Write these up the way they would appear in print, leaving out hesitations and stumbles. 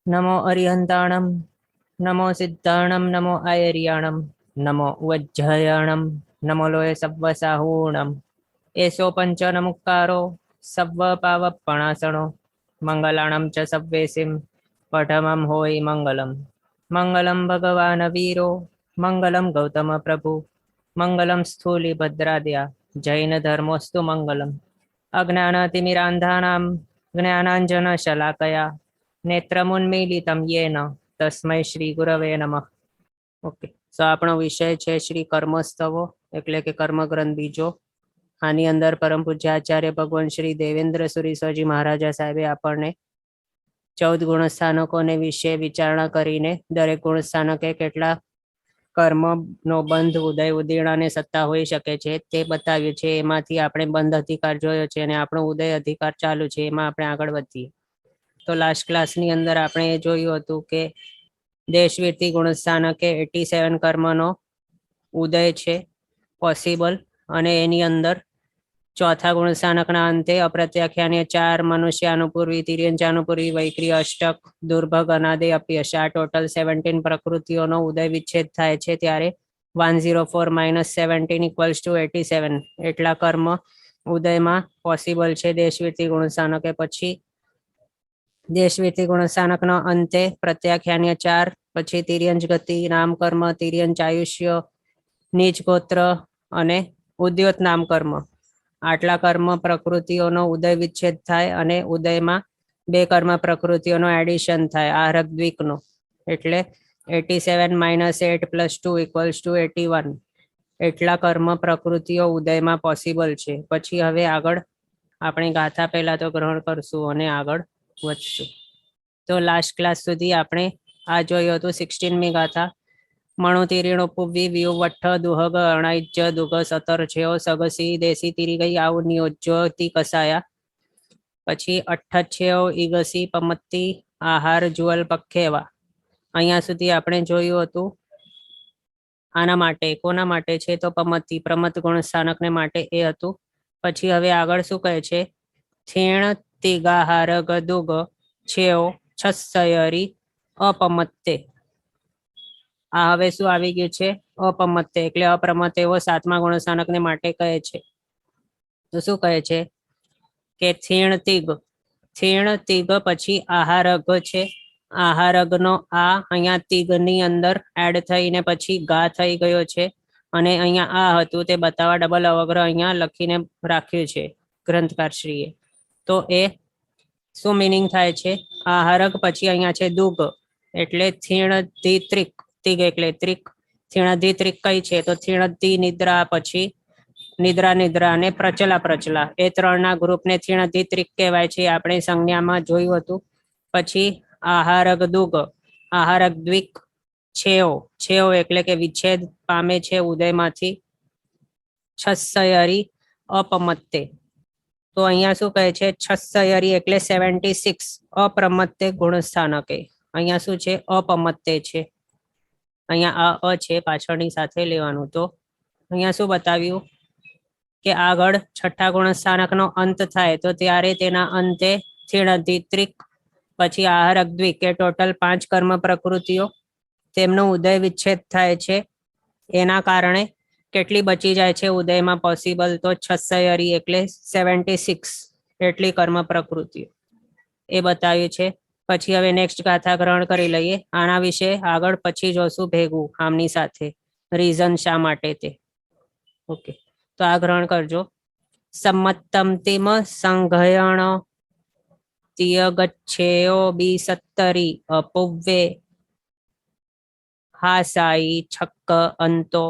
नमो अरिहन्ताणं नमो सिद्धाणं नमो आयर्याणं नमो वज्रयाणं नमो लोय सव्वसाहूणम् एषो पञ्चनमुक्कारो सव्वपावपणासनो मङ्गलाणं च सव्वेसिं पठमं होयि मङ्गलम् मङ्गलं भगवान् वीरो मङ्गलं गौतमप्रभु मङ्गलं स्थूलिभद्राद्या जैनधर्मोऽस्तु मङ्गलम् अज्ञानतिमिरान्धानां ज्ञानाञ्जनशलाकया नेत्रमुन्मीलितं येन तस्मै શ્રી ગુરવે નમઃ. ઓકે, તો આપણો વિષય છે શ્રી કર્મસ્તવો એટલે કે કર્મગ્રંથ બીજો. આની અંદર પરમ પૂજ્ય આચાર્ય ભગવાન શ્રી દેવેન્દ્ર સુરીશ્વરજી મહારાજા સાહેબે આપણને 14 ગુણસ્થાનકોને વિશે વિચારણા કરીને દરેક ગુણસ્થાનકે કેટલા કર્મનો બંધ ઉદય ઉદીર્ણ અને સત્તા હોઈ શકે છે તે બતાવ્યું છે. એમાંથી આપણે બંધ અધિકાર જોયો છે અને આપણો ઉદય અધિકાર ચાલુ છે. એમાં આપણે આગળ વધીએ. તો લાસ્ટ ક્લાસની અંદર આપણે એ જોયું હતું કે દેશવીરતિ ગુણસ્થાનકે 87 કર્મનો ઉદય છે પોસિબલ, અને એની અંદર ચોથા ગુણસ્થાનકના અંતે અપ્રત્યાખ્યાને 4 મનુષ્યાનુપૂર્વી, તિર્યંચાનુપૂર્વી, વૈક્રી, અષ્ટક, દુર્ભગ, અનાદે, અપ્યશ, આ ટોટલ 17 પ્રકૃતિઓનો ઉદય વિચ્છેદ થાય છે ત્યારે 104 - 17 = 87 એટલા કર્મ ઉદયમાં પોસિબલ છે દેશવીરતિ ગુણસ્થાનકે. પછી દેશવીરતિ ગુણસ્થાનકનો અંતે પ્રત્યાખ્યાન્ય 4, પછી તિર્યંચ ગતિ, નામકર્મ, તિર્યંચ આયુષ્ય, નીચ ગોત્ર અને ઉદ્યોત નામકર્મ, આટલા કર્મ પ્રકૃતિઓનો ઉદય વિચ્છેદ થાય અને ઉદયમાં 2 કર્મ પ્રકૃતિઓનો એડિશન થાય આરક દ્વિકનો. એટલે 87 - 8 + 2 = 81 એટલા કર્મ પ્રકૃતિઓ ઉદયમાં પોસિબલ છે. પછી હવે આગળ આપણે ગાથા પહેલા તો ગ્રહણ કરશું અને આગળ વધશું. તો લાસ્ટ ક્લાસ સુધી આપણે આ જોયું હતું 16મી ગાથા. મણુતિરીણો પુવ્વી વ્યુવઠ્ઠ દુહગ અણાઈજ દુગ સતર છેઓ સગસી દેશી તીરી ગઈ આવું નિયોજ્યોતિ કસાયા. પછી અઠ્ઠ છેઓ ઈગસી પમત્તી આહાર જુઅલ પખેવા. અહીંયા સુધી આપણે જોયું હતું. આના માટે કોના માટે છે તો પમત્તી પ્રમત ગુણ સ્થાનકને માટે એ હતું. પછી હવે આગળ શું કહે છે? થીણ તિગાહાર ગદુગ છેઓ છસયરી અપમત્તે. આ હવે શું આવી ગયું છે? અપમત્તે એટલે અપ્રમત એવો 7મા ગુણસ્થાનકને માટે કહે છે. તો શું કહે છે કે થીણ તિગ પછી આહારગ છે. આહારગનો આ અહીંયા તિગની અંદર એડ થઈને પછી ગા થઈ ગયો છે, અને અહીંયા આ હતું તે બતાવવા ડબલ અવગ્રહ અહીંયા લખીને રાખ્યું છે ગ્રંથકારશ્રીએ. તો એ શું મિનિંગ થાય છે? આહારગ પછી અહીંયા છે દુગ એટલે થીણધિત્રિક, તિગ એટલે ત્રિક. થીણધિત્રિક કઈ છે તો થીણધિ નિદ્રા, પછી નિદ્રા અને પ્રચલા એ 3ના ગ્રુપને થીણધિત્રિક કહેવાય છે. આપણે સંજ્ઞામાં જોયું હતું. પછી આહારગ દુગ, આહારગ દ્વિક, છેઓ એટલે કે વિચ્છેદ પામે છે ઉદયમાંથી. છસયરી અપમત્તે. તો અહીંયા શું કહે છે? છસયરી એટલે 76 અપ્રમત્તે ગુણસ્થાનકે. અહીંયા શું છે? અપમત્તે છે. અહીંયા આ છે પાછળની સાથે લેવાનું. તો અહીંયા શું બતાવ્યું કે આગળ છઠ્ઠા ગુણસ્થાનકનો અંત થાય તો ત્યારે તેના અંતે થીણધિત્રિક, પછી આહારક દ્વિક એ ટોટલ 5 કર્મ પ્રકૃતિઓ તેમનો ઉદય વિચ્છેદ થાય છે. એના કારણે કેટલી બચી જાય છે ઉદયમાં પોસિબલ? તો છસયરી એટલે 76 એટલી કર્મ પ્રકૃતિઓ એ બતાવ્યું છે. પછી હવે નેક્સ્ટ ગાથા ગ્રહણ કરી લઈએ. આના વિશે આગળ પછી જોશું ભેગું આમની સાથે, રીઝન શા માટે તે. ઓકે, તો આ ગ્રહણ કરજો. સંમત્તમ તિમ સંઘયણ તિયગચ્છેયો બી સત્તરી અપુવ્વે હાસાઈ છક્ક અંતો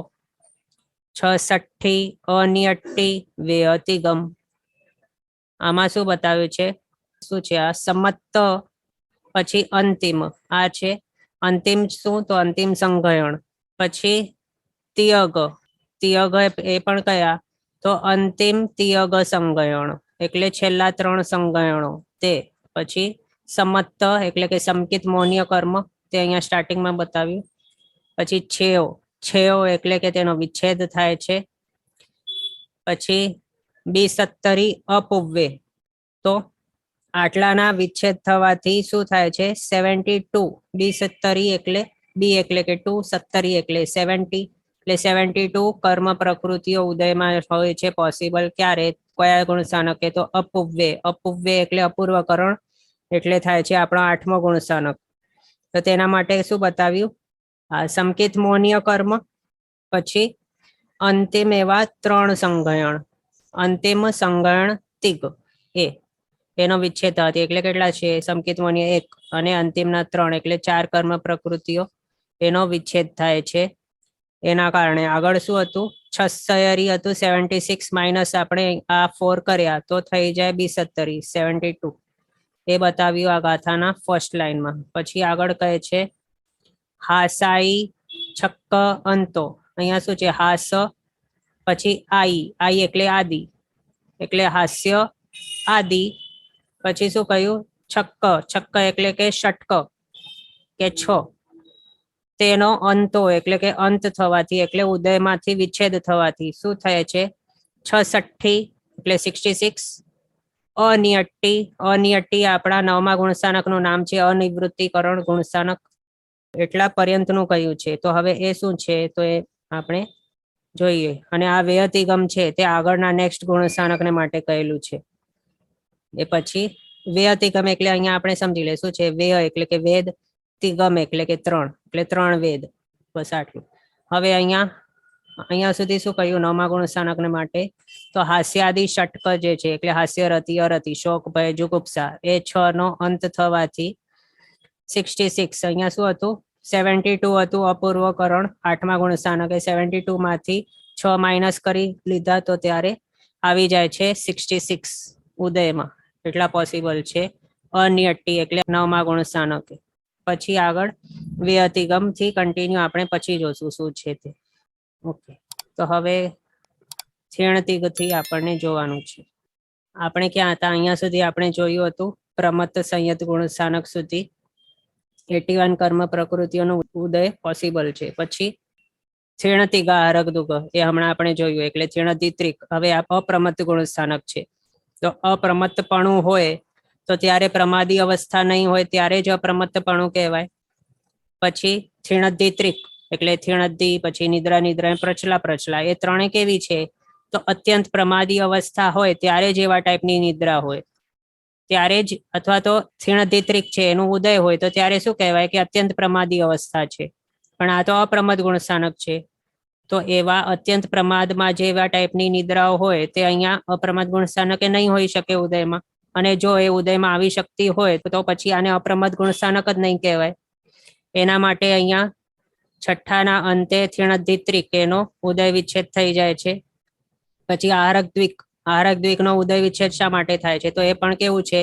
66 અનિયટ્ટી વેઅતિગમ. આમાં શું બતાવ્યું છે? શું છે આ? સંમત્ત પછી અંતિમ, આ છે અંતિમ. શું તો અંતિમ સંઘયણ. પછી તિયગ એ પણ કયા? તો અંતિમ તિયગ સંગયણ એટલે છેલ્લા 3 સંગયણો તે. પછી સમત્ત એટલે કે સમકિત મૌન્ય કર્મ, તે અહીંયા સ્ટાર્ટિંગમાં બતાવ્યું. પછી છેઓ એટલે કે તેનો વિચ્છેદ થાય છે. પછી બી સત્તરી અપુવ્વે, તો આટલાના વિચ્છેદ થવાથી શું થાય છે 72 બી 70 એટલે બી એટલે કે 2 70 એટલે 70 એટલે 72 કર્મ પ્રકૃતિઓ ઉદયમાં હોય છે પોસિબલ ક્યારે કયા ગુણસ્થાનકે તો અપૂવ્ય અપૂવ્ય એટલે અપૂર્વકરણ એટલે થાય છે આપણો 8મો ગુણસ્થાનક તો તેના માટે શું બતાવ્યું સંકેત મોહનીય કર્મ પછી અંતિમ એવા 3 સંગયણ અંતિમ સંગયણ તિગ એનો વિચ્છેદ થવાથી એટલે કેટલા છે સંકેત મોહનીય 1 અને અંતિમના 3 એટલે 4 કર્મ પ્રકૃતિઓ એનો વિચ્છેદ થાય છે એના કારણે આગળ શું હતું 76 હતું 76 માઇનસ આપણે આ 4 કર્યા તો થઈ જાય 72 72 એ બતાવ્યું આ ગાથાના ફર્સ્ટ લાઈનમાં પછી આગળ કહે છે હાસાઈ છક્ક અંતો અહીંયા શું છે હાસ પછી આઈ એટલે આદિ એટલે હાસ્ય આદિ પછી શું કહ્યું છક્ક છક્ક એટલે કે ષટક કે 6 તેનો અંતો એટલે કે અંત થવાથી એટલે ઉદયમાંથી વિચ્છેદ થવાથી શું થાય છે 66 એટલે 66 અનિયટ્ટી અનિયટ્ટી આપણા 9મા ગુણસ્થાનકનું નામ છે અનિવૃત્તિકરણ ગુણસ્થાનક એટલા પર્યંતનું કહ્યું છે તો હવે એ શું છે તો એ આપણે જોઈએ અને આ વ્યતિગમ છે તે આગળના નેક્સ્ટ ગુણસ્થાનકને માટે કહેલું છે એ પછી વ્યતિગમ એટલે અહીંયા આપણે સમજી લે શું છે વ્યય એટલે કે વેદ તિગમ એટલે કે 3 એટલે 3 વેદ બસ આટલું હવે અહીંયા સુધી શું કહ્યું 9મા ગુણસ્થાનકને માટે તો હાસ્યાદિ ષટક જે છે એટલે હાસ્ય રતિ અરતિ શોક ભય જુગુપ્સા એ 6 નો અંત થવાથી 66 અહીંયા શું હતું 72 હતું અપૂર્વકરણ 8મા ગુણસ્થાનકે 72 માંથી 6 માઇનસ કરી લીધા તો ત્યારે આવી જાય છે 66 ઉદયમાં એટલા પોસિબલ છે અનિયટ્ટી એટલે 9મા ગુણસ્થાનકે પછી આગળ વ્યતિગમ થી કન્ટિન્યુ આપણે પછી જોશું શું છે તે ઓકે તો હવે છેણતિગ થી આપણને જોવાનું છે આપણે ક્યાં હતા અહીંયા સુધી આપણે જોયું હતું પ્રમત્ત સંયત ગુણસ્થાનક સુધી 81 કર્મ પ્રકૃતિઓનો ઉદય પોસિબલ છે પછી છેણતિગા હરગદુગ એ હમણાં આપણે જોયું એટલે છેણદિત્રિક હવે આ અપ્રમત્ત ગુણસ્થાનક છે તો અપ્રમત્તપણું હોય તો ત્યારે પ્રમાદી અવસ્થા નહીં હોય ત્યારે જ અપ્રમત્તપણું કહેવાય પછી થીણદ્દિત્રિક એટલે થીણદ્દી પછી નિદ્રા નિદ્રા પ્રચલા પ્રચલા એ ત્રણે કેવી છે તો અત્યંત પ્રમાદી અવસ્થા હોય ત્યારે જ એવા ટાઈપની નિદ્રા હોય ત્યારે જ અથવા તો થીણદ્દિત્રિક છે એનું ઉદય હોય તો ત્યારે શું કહેવાય કે અત્યંત પ્રમાદી અવસ્થા છે પણ આ તો અપ્રમદ ગુણસ્થાનક છે તો એવા અત્યંત પ્રમાદમાં જે એવા ટાઈપની નિદ્રાઓ હોય તે અહીંયા અપ્રમદ ગુણસ્થાનકે નહીં હોઈ શકે ઉદયમાં અને જો એ ઉદયમાં આવી શકતી હોય તો પછી આને અપ્રમદ ગુણસ્થાનક જ નહીં કહેવાય એના માટે અહીંયા છઠ્ઠાના અંતે થીણદ્દિત્રિક એનો ઉદય વિચ્છેદ થઈ જાય છે પછી આહારક દ્વિકનો ઉદય વિચ્છેદ શા માટે થાય છે તો એ પણ કેવું છે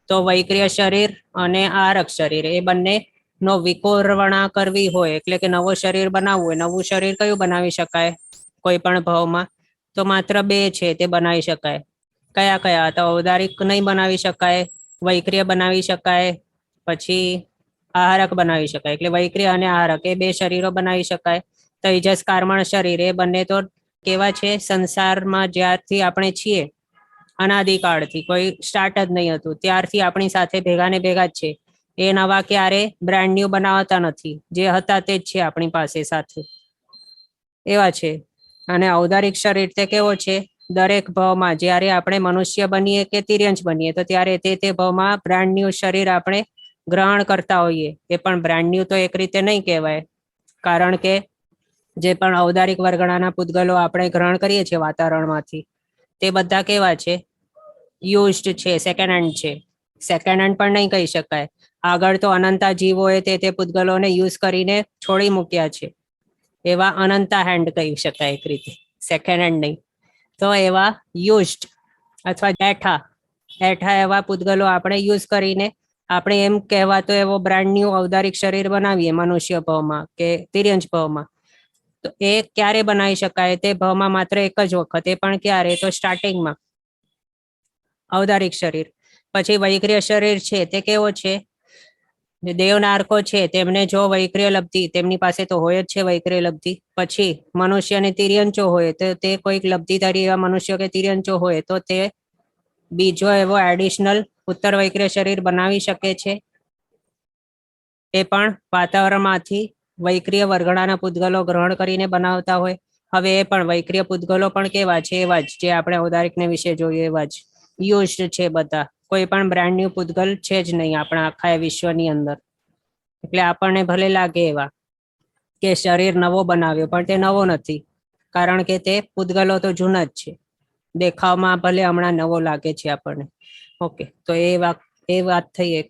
તો વૈક્રિય શરીર અને આહારક શરીર એ બંને નો વિકોરવણા કરવી હોય એટલે કે નવો શરીર બનાવવું હોય નવું શરીર કયું બનાવી શકાય કોઈ પણ ભાવમાં તો માત્ર 2 છે તે બનાવી શકાય કયા કયા તો ઔદારિક નહીં બનાવી શકાય વૈક્રિય બનાવી શકાય પછી આહારક બનાવી શકાય એટલે વૈક્રિય અને આહારક એ 2 શરીરો બનાવી શકાય તૈજસ કાર્મણ શરીર એ બંને તો કેવા છે સંસારમાં જ્યારથી આપણે છીએ અનાદિકાળથી કોઈ સ્ટાર્ટ જ નહીં હતું ત્યારથી આપણી સાથે ભેગા ને ભેગા જ છે એ નવા ક્યારે બ્રાન્ડ ન્યુ બનાવતા નથી જે હતા તે જ છે આપણી પાસે સાથે એવા છે અને ઔદારિક શરીર તે કેવો છે દરેક ભાવમાં જ્યારે આપણે મનુષ્ય બનીએ કે તિર્યંશ બનીએ તો ત્યારે તે ભાવમાં બ્રાન્ડ ન્યુ શરીર આપણે ગ્રહણ કરતા હોઈએ એ પણ બ્રાન્ડ ન્યુ તો એક રીતે નહીં કહેવાય કારણ કે જે પણ ઔદારિક વર્ગણાના પૂતગલો આપણે ગ્રહણ કરીએ છીએ વાતાવરણમાંથી તે બધા કેવા છે યુઝડ છે સેકન્ડ હેન્ડ છે સેકન્ડ હેન્ડ પણ નહીં કહી શકાય આગળ તો અનંતા જીવોએ તે પૂતગલોને યુઝ કરીને છોડી મૂક્યા છે એવા અનંતા હેન્ડ કહી શકાય એક રીતે સેકન્ડ હેન્ડ નહીં તો એવા યુઝડ અથવા એઠા એવા પૂતગલો આપણે યુઝ કરીને આપણે એમ કહેવાતો એવો બ્રાન્ડ ન્યુ ઔદારિક શરીર બનાવીએ મનુષ્ય ભાવમાં કે તિર્યંશ ભાવમાં તો એ ક્યારે બનાવી શકાય તે ભાવમાં માત્ર એક જ વખત એ પણ ક્યારે તો સ્ટાર્ટિંગમાં ઔદારિક શરીર પછી વૈક્રિય શરીર છે તે કેવો છે દેવનાર્કો છે તેમને જો વૈક્રિય લબ્ધિ તેમની પાસે તો હોય જ છે વૈક્રિય લબ્ધિ પછી મનુષ્ય અને તિર્યંચો હોય તો તે કોઈક લબ્ધિધારી એવા મનુષ્ય કે તિર્યંચો હોય તો તે બીજો એવો એડિશનલ ઉત્તર વૈક્રિય શરીર બનાવી શકે છે. એ પણ વાતાવરણમાંથી વૈક્રિય વર્ગણાના પૂતગલો ગ્રહણ કરીને બનાવતા હોય. હવે એ પણ વૈક્રિય પૂતગલો પણ કેવા છે? એવા જ જે આપણે ઔદારિકને વિશે જોઈએ એવા જ યુઝડ છે બધા. કોઈ પણ બ્રાન્ડ ન્યુ પૂતગલ છે જ નહીં આપણા આખા વિશ્વની અંદર. એટલે આપણને ભલે લાગે એવા કે શરીર નવો બનાવ્યો, પણ તે નવો નથી, કારણ કે તે પૂતગલો તો જૂના જ છે. દેખાવમાં ભલે હમણાં નવો લાગે છે આપણને. ઓકે, તો એ વાત થઈ એક.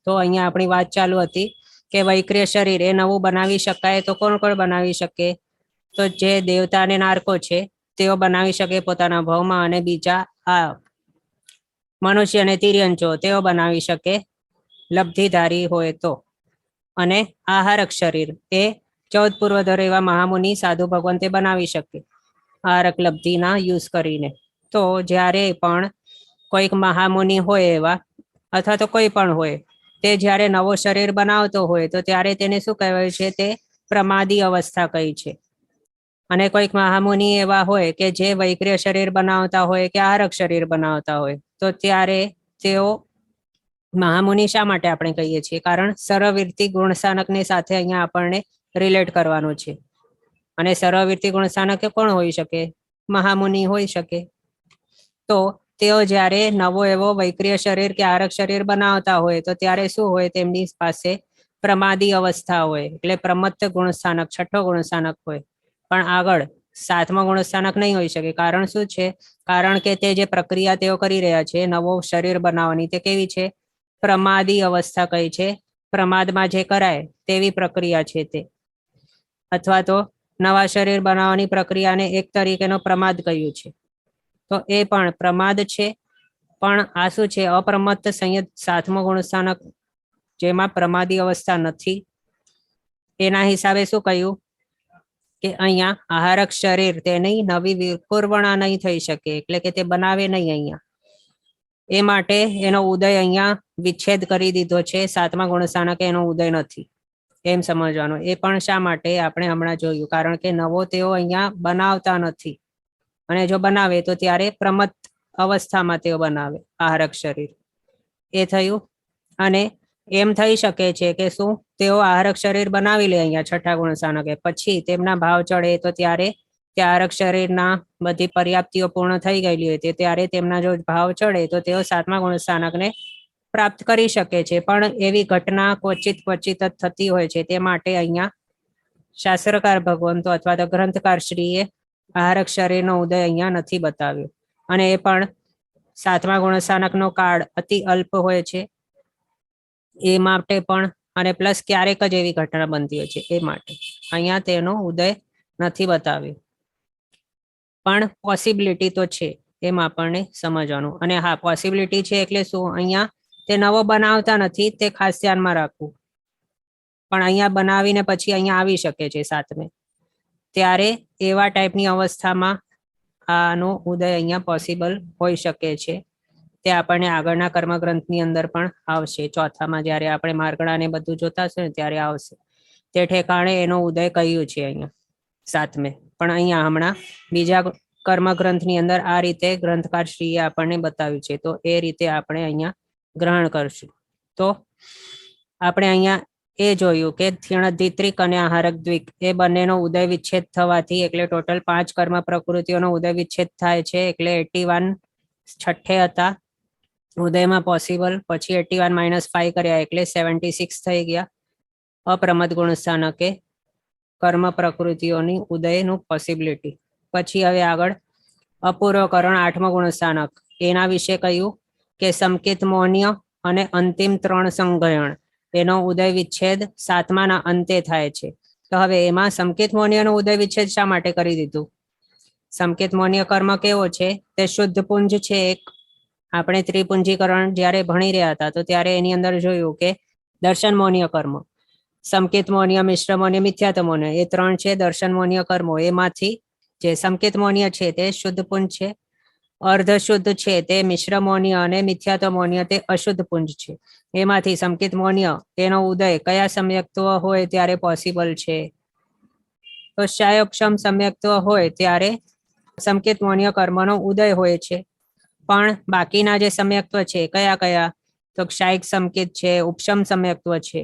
તો અહીંયા આપણી વાત ચાલુ હતી કે વૈક્રિય શરીર એ નવું બનાવી શકાય તો કોણ કોણ બનાવી શકે? તો જે દેવતા અને નારકો છે તેઓ બનાવી શકે પોતાના ભાવમાં, અને બીજા આ મનુષ્ય અને તિર્યંચો તેઓ બનાવી શકે લબ્ધિધારી હોય તો. અને આહારક શરીર એ 14 પૂર્વધર એવા મહામુનિ સાધુ ભગવાન તે બનાવી શકે આહારક લબ્ધિના યુઝ કરીને. તો જ્યારે પણ કોઈક મહામુનિ હોય એવા, અથવા તો કોઈ પણ હોય, તે જ્યારે નવો શરીર બનાવતો હોય તો ત્યારે તેને શું કહેવાય છે? તે પ્રમાદી અવસ્થા કહી છે. અને કોઈક મહામુનિ એવા હોય કે જે વૈક્રિય શરીર બનાવતા હોય કે આહારક શરીર બનાવતા હોય, તો ત્યારે તેઓ મહામુનિ શા માટે આપણે કહીએ છીએ? કારણ સર્વવૃત્તિ ગુણસ્થાનકની સાથે અહીંયા આપણને રિલેટ કરવાનું છે. અને સર્વવૃત્તિ ગુણસ્થાનક કોણ હોઈ શકે? મહામુનિ હોઈ શકે. તો તેઓ જ્યારે નવો એવો વૈક્રિય શરીર કે આહારક શરીર બનાવતા હોય તો ત્યારે શું હોય? તેમની પાસે પ્રમાદી અવસ્થા હોય, એટલે પ્રમત્ત ગુણસ્થાનક, છઠ્ઠો ગુણસ્થાનક હોય. પણ આગળ 7મા ગુણસ્થાનક નહીં હોઈ શકે. કારણ શું છે? કારણ કે તે જે પ્રક્રિયા તેઓ કરી રહ્યા છે નવો શરીર બનાવવાની, તે કેવી છે? પ્રમાદી અવસ્થા કઈ છે? પ્રમાદમાં જે કરાય તેવી પ્રક્રિયા છે તે. અથવા તો નવા શરીર બનાવવાની પ્રક્રિયાને એક તરીકેનો પ્રમાદ કહ્યું છે. તો એ પણ પ્રમાદ છે. પણ આ શું છે? અપ્રમત્ત સંયત 7મો ગુણસ્થાનક, જેમાં પ્રમાદી અવસ્થા નથી. એના હિસાબે શું કહ્યું કે અહીંયા આહારક શરીર તેની નવી વિકુર્વણા નહીં થઈ શકે, એટલે કે તે બનાવે નહીં અહીંયા. એ માટે એનો ઉદય અહીંયા વિચ્છેદ કરી દીધો છે. 7મા ગુણસ્થાનકે એનો ઉદય નથી, એમ સમજવાનું. એ પણ શા માટે? આપણે હમણાં જોયું. કારણ કે નવો તેઓ અહીંયા બનાવતા નથી, અને જો બનાવે તો ત્યારે પ્રમત્ત અવસ્થામાં તેઓ બનાવે આહારક શરીર. એ થયું. અને એમ થઈ શકે છે કે શું? તેઓ આહારક શરીર બનાવી લે અહીંયા 6ઠ્ઠા ગુણસ્થાનકે, પછી તેમના ભાવ ચડે તો ત્યારે તે આહારક શરીરના બધી પર્યાપ્તિઓ પૂર્ણ થઈ ગયેલી હોય ત્યારે તેમના જો ભાવ ચડે તો તેઓ 7મા ગુણસ્થાનકને પ્રાપ્ત કરી શકે છે. પણ એવી ઘટના ક્વચિત ક્વચિત જ થતી હોય છે. તે માટે અહીંયા શાસ્ત્રકાર ભગવંતો અથવા તો ગ્રંથકાર શ્રીએ આહારક શરીરનો ઉદય અહીંયા નથી બતાવ્યો. અને એ પણ 7મા ગુણસ્થાનકનો કાળ અતિ અલ્પ હોય છે એ માટે પણ, અને પ્લસ ક્યારેક જ એવી ઘટના બનતી હોય છે એ માટે અહીંયા તેનો ઉદય નથી બતાવ્યો. પણ પોસિબિલિટી તો છે, એમ આપણને સમજવાનું. અને હા, પોસિબિલિટી છે એટલે શું? અહીંયા તે નવો બનાવતા નથી, તે ખાસ ધ્યાનમાં રાખવું. પણ અહીંયા બનાવીને પછી અહીંયા આવી શકે છે 7મે. ત્યારે એવા ટાઈપની અવસ્થામાં આનો ઉદય અહીંયા પોસિબલ હોઈ શકે છે. તે આપણને આગળના કર્મગ્રંથની અંદર પણ આવશે. 4થામાં જ્યારે આપણે માર્ગળાને બધું જોતા હશે ને ત્યારે આવશે. તે ઠેકાણે એનો ઉદય કહ્યું છે અહીંયા 7મે. પણ અહીંયા હમણાં બીજા કર્મગ્રંથની અંદર આ રીતે ગ્રંથકાર શ્રીએ આપણને બતાવ્યું છે. તો એ રીતે આપણે અહીંયા ગ્રહણ કરશું. તો આપણે અહીંયા એ જોયું કે થીણધિત્રિક અને આહારક દ્વિક એ બંનેનો ઉદય વિચ્છેદ થવાથી, એટલે ટોટલ 5 કર્મ પ્રકૃતિઓનો ઉદય વિચ્છેદ થાય છે. એટલે 81 છઠ્ઠે હતા ઉદયમાં પોસિબલ. પછી 81 - 5 કર્યા એટલે 76 થઈ ગયા અપ્રમદ ગુણસ્થાનકે કર્મ પ્રકૃતિઓની ઉદયનું પોસિબિલિટી. પછી હવે આગળ અપૂર્વકરણ 8મો ગુણસ્થાનક, એના વિશે કહ્યું કે સંકેત મોહનીય અને અંતિમ 3 સંગ્રહણ એનો ઉદય વિચ્છેદ 7માના અંતે થાય છે. તો હવે એમાં સંકેત મોહનીયનો ઉદય વિચ્છેદ શા માટે કરી દીધું? સંકેત મોહનીય કર્મ કેવો છે? તે શુદ્ધ પુંજ છે એક. આપણે ત્રિપુંજીકરણ જ્યારે ભણી રહ્યા હતા તો ત્યારે એની અંદર જોયું કે દર્શન મોહનીય કર્મ, સંકેત મોહનીય, મિશ્ર મોહનીય, મિથ્યાત્વ મોહનીય, એ 3 છે દર્શન મોહનીય કર્મો. એમાંથી જે સંકેત મોહનીય છે તે શુદ્ધ પુંજ છે, અર્ધ શુદ્ધ છે તે મિશ્ર મોહનીય, અને મિથ્યાત્વ મોહનીય તે અશુદ્ધ પુંજ છે. એમાંથી સંકેત મોહનીય તેનો ઉદય કયા સમ્યક્ત્વ હોય ત્યારે પોસિબલ છે? તો શાયોક્ષમ સમ્યક્ત્વ હોય ત્યારે સંકેત મોહનીય કર્મનો ઉદય હોય છે. પણ બાકીના જે સમ્યક્ત્વ છે કયા કયા, તો ક્ષાયિક સંકેત છે, ઉપશમ સમ્યક્ત્વ છે,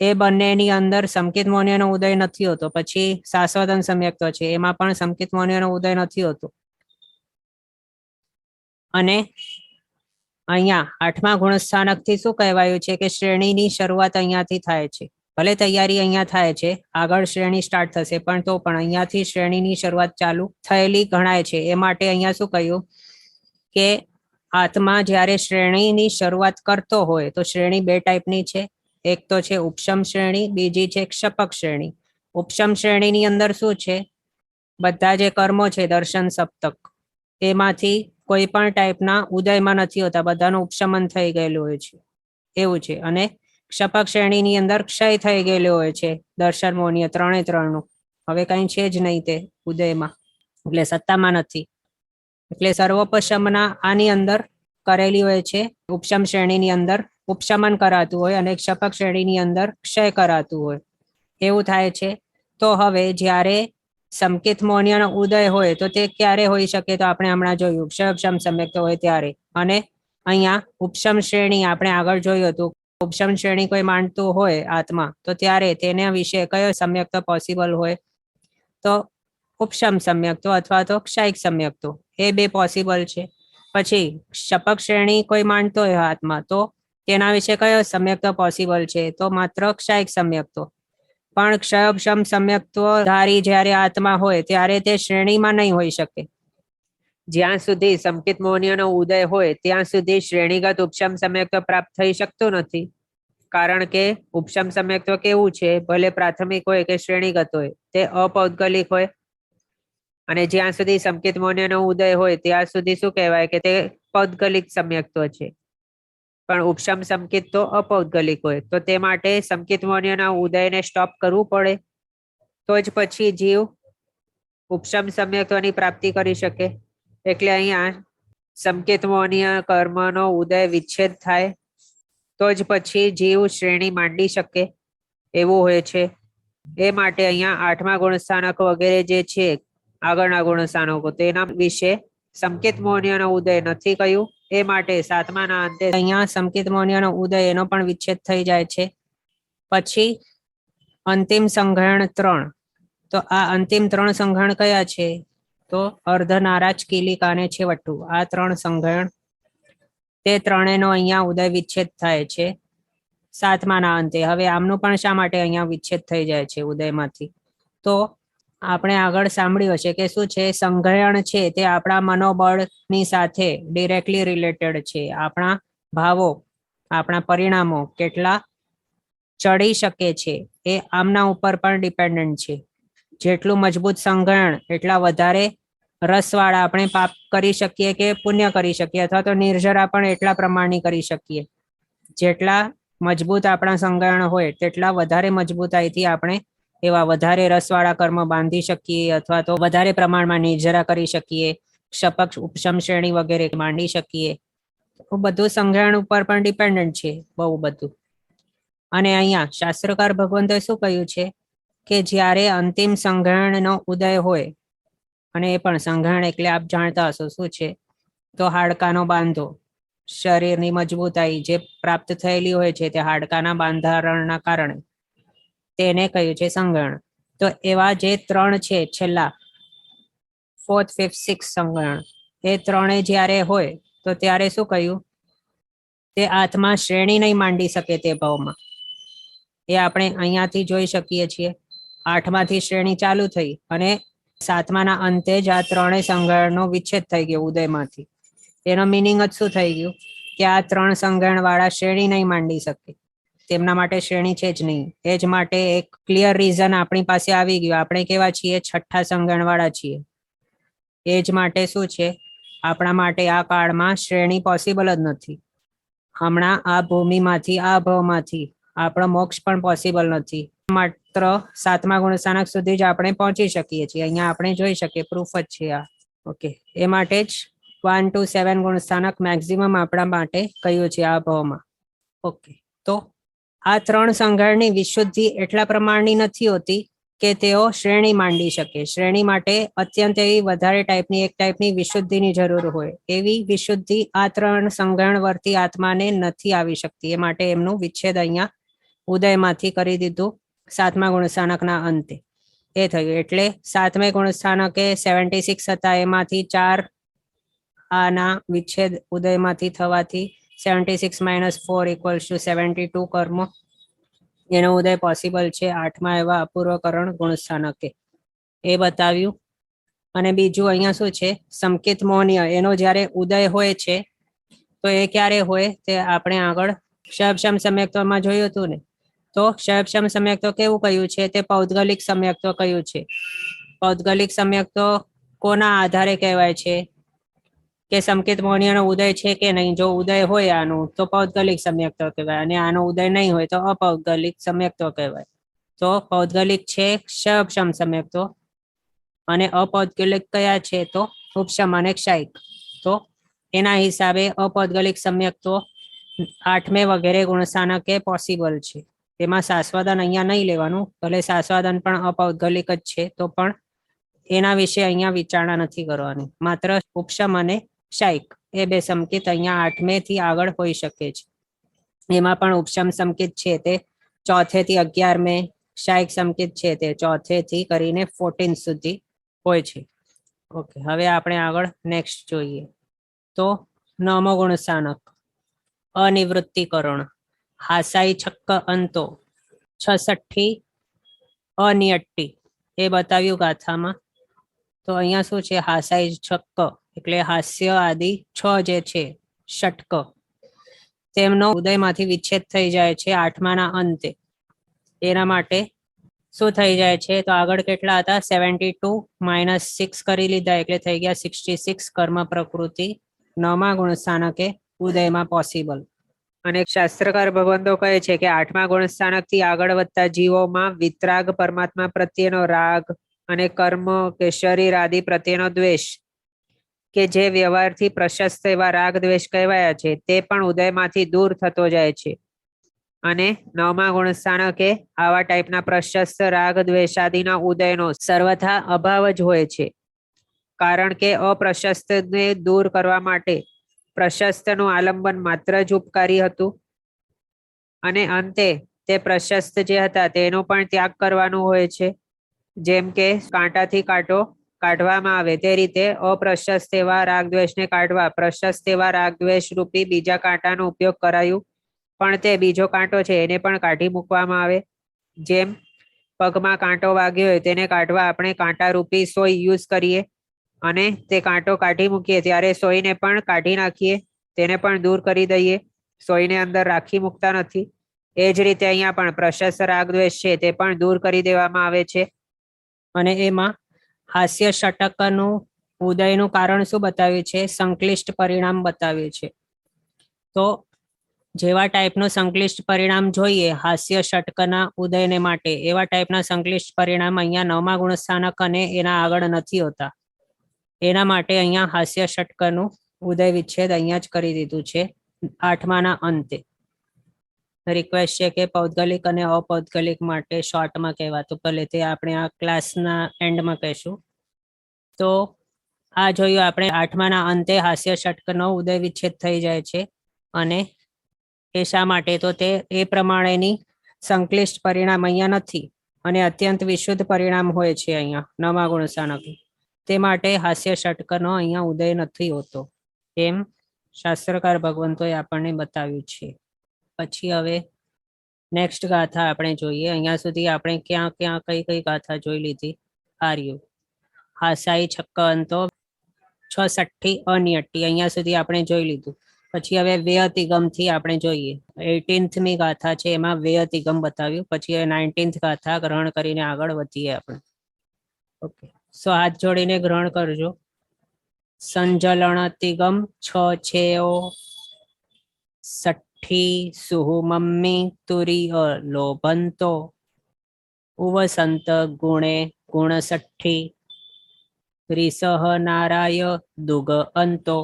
એ બંનેની અંદર સંકેત મૌન્યનો ઉદય નથી હોતો. પછી શાશ્વતન સમ્યક્ત્વ છે, એમાં પણ સંકેત મૌન્યનો ઉદય નથી હોતો. અને અહીંયા 8મા ગુણસ્થાનકથી શું કહેવાયું છે કે શ્રેણીની શરૂઆત અહીંયાથી થાય છે. ભલે તૈયારી અહીંયા થાય છે, આગળ શ્રેણી સ્ટાર્ટ થશે, પણ તો પણ અહીંયાથી શ્રેણીની શરૂઆત ચાલુ થયેલી ગણાય છે. એ માટે અહીંયા શું કહ્યું કે આત્મા જ્યારે શ્રેણીની શરૂઆત કરતો હોય તો શ્રેણી બે ટાઈપની છે. એક તો છે ઉપશમ શ્રેણી, બીજી છે ક્ષપક શ્રેણી. ઉપશમ શ્રેણીની અંદર શું છે, બધા જે કર્મો છે દર્શન સપ્તક, એમાંથી કોઈ પણ ટાઈપના ઉદયમાં નથી હોતા, બધાનું ઉપશમન થઈ ગયેલું હોય છે, એવું છે. અને ક્ષપક શ્રેણીની અંદર ક્ષય થઈ ગયેલું હોય છે, દર્શન મૌન્ય ત્રણે ત્રણનું. હવે કઈ છે જ નહીં તે ઉદયમાં, એટલે સત્તામાં નથી. એટલે સર્વોપશમના આની અંદર કરેલી હોય છે, ઉપશમ શ્રેણીની અંદર ઉપશમન કરાતું હોય અને ક્ષપક શ્રેણીની અંદર ક્ષય કરાતું હોય, એવું થાય છે. તો હવે જ્યારે સંકેત મૌન્યનો ઉદય હોય તો તે ક્યારે હોઈ શકે, તો આપણે હમણાં જોયું ક્ષયક્ષમ સમ્યક્ત હોય ત્યારે. અને અહીંયા ઉપશમ શ્રેણી આપણે આગળ જોયું હતું, ઉપશમ શ્રેણી કોઈ માનતું હોય આત્મા, તો ત્યારે તેના વિશે કયો સમ્યક્ત પોસિબલ હોય, તો ઉપશમ સમ્યક્તો અથવા તો ક્ષાયિક સમ્યક્તો, એ બે પોસિબલ છે. પછી ક્ષપક શ્રેણી કોઈ માનતો હોય આત્મા, તો તેના વિશે કયો સમ્યક્ત પોસિબલ છે, તો માત્ર ક્ષાયિક સમ્યક્તો. પણ ક્ષયક્ષમ સમ્યક્ત્વ ધારી જ્યારે આત્મા હોય ત્યારે તે શ્રેણીમાં નહીં હોઈ શકે. જ્યાં સુધી સંકેત મૌન્યનો ઉદય હોય ત્યાં સુધી શ્રેણીગત ઉપશમ સમ્યક્ત્વ પ્રાપ્ત થઈ શકતું નથી. કારણ કે ઉપશમ સમ્યક્ત્વ કેવું છે, ભલે પ્રાથમિક હોય કે શ્રેણીગત હોય, તે અપૌદ્ગલિક હોય. અને જ્યાં સુધી સંકેત મૌન્યનો ઉદય હોય ત્યાં સુધી શું કહેવાય કે તે પૌદ્ગલિક સમ્યક્ત્વ છે. પણ ઉપશમ સંકેત તો અપૌદ્ગલિક હોય, તો તે માટે સંકેત મૌન્યના ઉદયને સ્ટોપ કરવું પડે, તો જ પછી જીવ ઉપશમ સમ્યક્ત્વની પ્રાપ્તિ કરી શકે. એટલે અહીંયા સંકેત મૌન્ય કર્મનો ઉદય વિચ્છેદ થાય તો જ પછી જીવ શ્રેણી માંડી શકે, એવું હોય છે. એ માટે અહીંયા 8મા ગુણસ્થાનક વગેરે જે છે આગળના ગુણસ્થાનકો, તેના વિશે સંકેત મૌન્યનો ઉદય નથી કહ્યું. એ માટે 7માના અંતે અહીંયા સંકેત મૌન્યનો ઉદય એનો પણ વિચ્છેદ થઈ જાય છે. પછી અંતિમ સંગ્રહણ 3. તો આ અંતિમ 3 સંગ્રહણ કયા છે, તો અર્ધનારાજ, કીલિકા અને છેવટું, આ 3 સંગ્રહણ, તે ત્રણેયનો અહીંયા ઉદય વિચ્છેદ થાય છે 7માના અંતે. હવે આમનું પણ શા માટે અહીંયા વિચ્છેદ થઈ જાય છે ઉદયમાંથી, તો આપણે આગળ સાંભળ્યું હશે કે શું છે, સંગ્રહણ છે તે આપણા મનોબળની સાથે ડિરેક્ટલી રિલેટેડ છે. આપણા ભાવો, આપણા પરિણામો કેટલા ચડી શકે છે એ આમના ઉપર પણ ડિપેન્ડન્ટ છે. જેટલું મજબૂત સંગ્રહણ એટલા વધારે રસવાળા આપણે પાપ કરી શકીએ કે પુણ્ય કરી શકીએ, અથવા તો નિર્જરા પણ એટલા પ્રમાણની કરી શકીએ. જેટલા મજબૂત આપણા સંગ્રહણ હોય તેટલા વધારે મજબૂતાઈથી આપણે એવા વધારે રસવાળા કર્મ બાંધી શકીએ, અથવા તો વધારે પ્રમાણમાં નિર્જરા કરી શકીએ, ક્ષપક ઉપશમ શ્રેણી વગેરે માંડી શકીએ. બધું સંગ્રહણ ઉપર પણ ડિપેન્ડન્ટ છે, બહુ બધું. અને અહીંયા શાસ્ત્રકાર ભગવંતોએ શું કહ્યું છે કે જ્યારે અંતિમ સંગ્રહણનો ઉદય હોય, અને એ પણ સંગ્રહણ એટલે આપ જાણતા હશો શું છે, તો હાડકાનો બાંધો, શરીરની મજબૂતાઈ જે પ્રાપ્ત થયેલી હોય છે તે હાડકાના બંધારણના કારણે, તેને કહ્યું છે સંગ્રહણ. તો એવા જે 3 છે છેલ્લા 4th, 5th, 6th સંગ્રહણ, એ ત્રણે જ્યારે હોય તો ત્યારે શું કહ્યું, તે આત્મા શ્રેણી નહીં માંડી શકે તે ભાવમાં. એ આપણે અહીંયાથી જોઈ શકીએ છીએ. 8માંથી શ્રેણી ચાલુ થઈ અને 7માના અંતે જ આ 3 સંગ્રહણનો વિચ્છેદ થઈ ગયો ઉદયમાંથી. તેનો મિનિંગ જ શું થઈ ગયું કે આ 3 સંગ્રહણ વાળા શ્રેણી નહીં માંડી શકે, તેમના માટે શ્રેણી છે જ નહીં. એ જ માટે એક ક્લિયર રીઝન આપણી પાસે આવી ગયું, આપણે કેવા છીએ, છઠ્ઠા સંગ્રહણ વાળા છીએ. એ જ માટે શું છે, આપણા માટે આ કાળમાં શ્રેણી પોસિબલ જ નથી. હમણાં આ ભૂમિમાંથી આ ભાવમાંથી આપણો મોક્ષ પણ પોસિબલ નથી. માત્ર 7મા ગુણસ્થાનક સુધી જ આપણે પહોંચી શકીએ છીએ. અહીંયા આપણે જોઈ શકીએ, પ્રૂફ જ છે આ. ઓકે, એ માટે જ 1 to 7 ગુણસ્થાનક મેક્સિમમ આપણા માટે કયું છે આ ભાવમાં. ઓકે, તો આ 3 સંગ્રહણની વિશુદ્ધિ એટલા પ્રમાણની નથી હોતી કે તેઓ શ્રેણી માંડી શકે. શ્રેણી માટે અત્યંત એવી વધારે ટાઈપની એક ટાઈપની વિશુદ્ધિની જરૂર હોય. એવી વિશુદ્ધિ આ ત્રણ સંગણવર્તી આત્માને નથી આવી શકતી. એ માટે એમનું વિચ્છેદ અહીંયા ઉદયમાંથી કરી દીધું 7મા ગુણસ્થાનકના અંતે. એ થયું એટલે 7મે ગુણસ્થાનકે 76 હતા, એમાંથી 4 આના વિચ્છેદ ઉદયમાંથી થવાથી 76 - 4 = 72 કર્મ. એનો ઉદય પોસિબલ છે 8મા એવા અપૂર્વકરણ ગુણસ્થાનકે. એ બતાવ્યું. અને બીજું અહીંયા શું છે, સંકેત મૌન્ય એનો જ્યારે ઉદય હોય છે તો એ ક્યારે હોય તે આપણે આગળ ક્ષયક્ષમ સમ્યક્તમાં જોયું હતું ને. તો ક્ષયક્ષમ સમ્યક્ત કેવું કહ્યું છે, તે પૌદ્ગલિક સમ્યક્ત કહ્યું છે. પૌદ્ગલિક સમ્યક્તો કોના આધારે કહેવાય છે કે સંકેત મૌન્યનો ઉદય છે કે નહીં. જો ઉદય હોય આનું તો પૌદ્ગલિક સમ્યક્તો કહેવાય, અને આનો ઉદય નહીં હોય તો અપૌદ્ગલિક સમ્યક્તો કહેવાય. તો પૌદ્ગલિક છે ક્ષયક્ષમ સમ્યક્તો, અને અપૌદ્ગલિક કયા છે તો ઉપશમ અને ક્ષાયિક. તો એના હિસાબે અપૌદ્ગલિક સમ્યક્તો 8મે વગેરે ગુણસ્થાનકે પોસિબલ છે. તેમાં સાસ્વાદન અહીંયા નહીં લેવાનું, ભલે સાસ્વાદન પણ અપૌદ્ગલિક જ છે તો પણ એના વિશે અહીંયા વિચારણા નથી કરવાની. માત્ર ઉપશમ અને ક્ષાયિક એ બે સંકેત અહીંયા 8મે થી આગળ હોઈ શકે છે. એમાં પણ ઉપશમ સંકેત છે તે 4 થી 11મે, ક્ષાયિક સંકેત છે તે 4 થી કરીને 14 સુધી હોય છે. ઓકે, હવે આપણે આગળ નેક્સ્ટ જોઈએ. તો 9મો ગુણસ્થાનક અનિવૃત્તિકરણ. હાસાઈ છક્ક અંતો 66 અનિયટ્ટી એ બતાવ્યું ગાથામાં. તો અહીંયા શું છે, હાસાઈ છક્ક એટલે હાસ્ય આદિ 6 જે છે ષટક, તેમનો ઉદયમાંથી વિચ્છેદ થઈ જાય છે 8માના અંતે. એના માટે શું થઈ જાય છે તો આગળ કેટલા હતા, 72 - 6 કરી લીધા એટલે થઈ ગયા 66 કર્મ પ્રકૃતિ 9મા ગુણસ્થાનકે ઉદયમાં પોસિબલ. અને શાસ્ત્રકાર ભગવંતો કહે છે કે 8મા ગુણસ્થાનક થી આગળ વધતા જીવોમાં વિતરાગ પરમાત્મા પ્રત્યેનો રાગ અને કર્મ કે શરીર આદિ પ્રત્યેનો દ્વેષ કે જે વ્યવહારથી પ્રશસ્ત એવા રાગ દ્વેષ કહેવાયા છે તે પણ ઉદયમાંથી દૂર થતો જાય છે. અને 9મા ગુણસ્થાનકે આવા ટાઈપના પ્રશસ્ત રાગ દ્વેષાદિના ઉદયનો સર્વથા અભાવ જ હોય છે. કારણ કે અપ્રશસ્તને દૂર કરવા માટે પ્રશસ્તનું આલંબન માત્ર જ ઉપકારી હતું, અને અંતે તે પ્રશસ્ત જે હતા તેનો પણ ત્યાગ કરવાનો હોય છે. જેમ કે કાંટાથી કાંટો કાઢવામાં આવે તે રીતે અપ્રશસ્ત એવા રાગદ્વેષને કાઢવા પ્રશસ્ત એવા રાગદ્વેષ રૂપી બીજા કાંટાનો ઉપયોગ કરાયું, પણ તે બીજો કાંટો છે એને પણ કાઢી મૂકવામાં આવે. જેમ પગમાં કાંટો વાગ્યો હોય તેને કાઢવા આપણે કાંટા રૂપી સોય યુઝ કરીએ, અને તે કાંટો કાઢી મૂકીએ ત્યારે સોયને પણ કાઢી નાખીએ, તેને પણ દૂર કરી દઈએ, સોયને અંદર રાખી મૂકતા નથી. એ જ રીતે અહીંયા પણ પ્રશસ્ત રાગદ્વેષ છે તે પણ દૂર કરી દેવામાં આવે છે. અને એમાં હાસ્ય ષટકનું ઉદયનું કારણ શું બતાવ્યું છે, સંક્લિષ્ટ પરિણામ બતાવ્યું છે. તો જેવા ટાઈપનું સંક્લિષ્ટ પરિણામ જોઈએ હાસ્ય ષટકના ઉદયને માટે, એવા ટાઈપના સંક્લિષ્ટ પરિણામ અહીંયા 9મા ગુણસ્થાનક અને એના આગળ નથી હોતા. એના માટે અહીંયા હાસ્ય ષટકનું ઉદય વિચ્છેદ અહીંયા જ કરી દીધું છે 8માના અંતે. રિક્વેસ્ટ છે કે પૌદ્ગલિક અને અપૌદ્ગલિક માટે શોર્ટમાં કહેવાતું, ભલે તે આપણે આ ક્લાસના એન્ડમાં કહેશું. તો આ જોયું આપણે 8માના અંતે હાસ્ય ષટકનો ઉદય વિચ્છેદ થઈ જાય છે. અને એ શા માટે, તો તે એ પ્રમાણેની સંક્લિષ્ટ પરિણામ અહીંયા નથી, અને અત્યંત વિશુદ્ધ પરિણામ હોય છે અહીંયા 9મા ગુણસ્થાનક. તે માટે હાસ્ય ષટકનો અહીંયા ઉદય નથી હોતો, એમ શાસ્ત્રકાર ભગવંતોએ આપણને બતાવ્યું છે. પછી હવે નેક્સ્ટ ગાથા આપણે જોઈએ. અહીંયા સુધી આપણે ક્યાં ક્યાં કઈ કઈ ગાથા જોઈ લીધી. આર્યુ હાસાઈ છક્ક અંતો 66 અનિયટ્ટી અહીંયા સુધી આપણે જોઈ લીધું. પછી હવે વ્યતિગમ થી આપણે જોઈએ. 18મી ગાથા છે એમાં વ્યતિગમ બતાવ્યું. પછી 19th ગાથા ગ્રહણ કરીને આગળ વધીએ આપણે. ઓકે, સો હાથ જોડીને ગ્રહણ કરજો. સંજલણતિગમ 6 છેઓ સઠ્ઠી સુહુ મમ્મી તુરી લોભંતો ઉવસંત ગુણે ગુણ સઠ્ઠી રીસહ નારાય દુગ અંતો.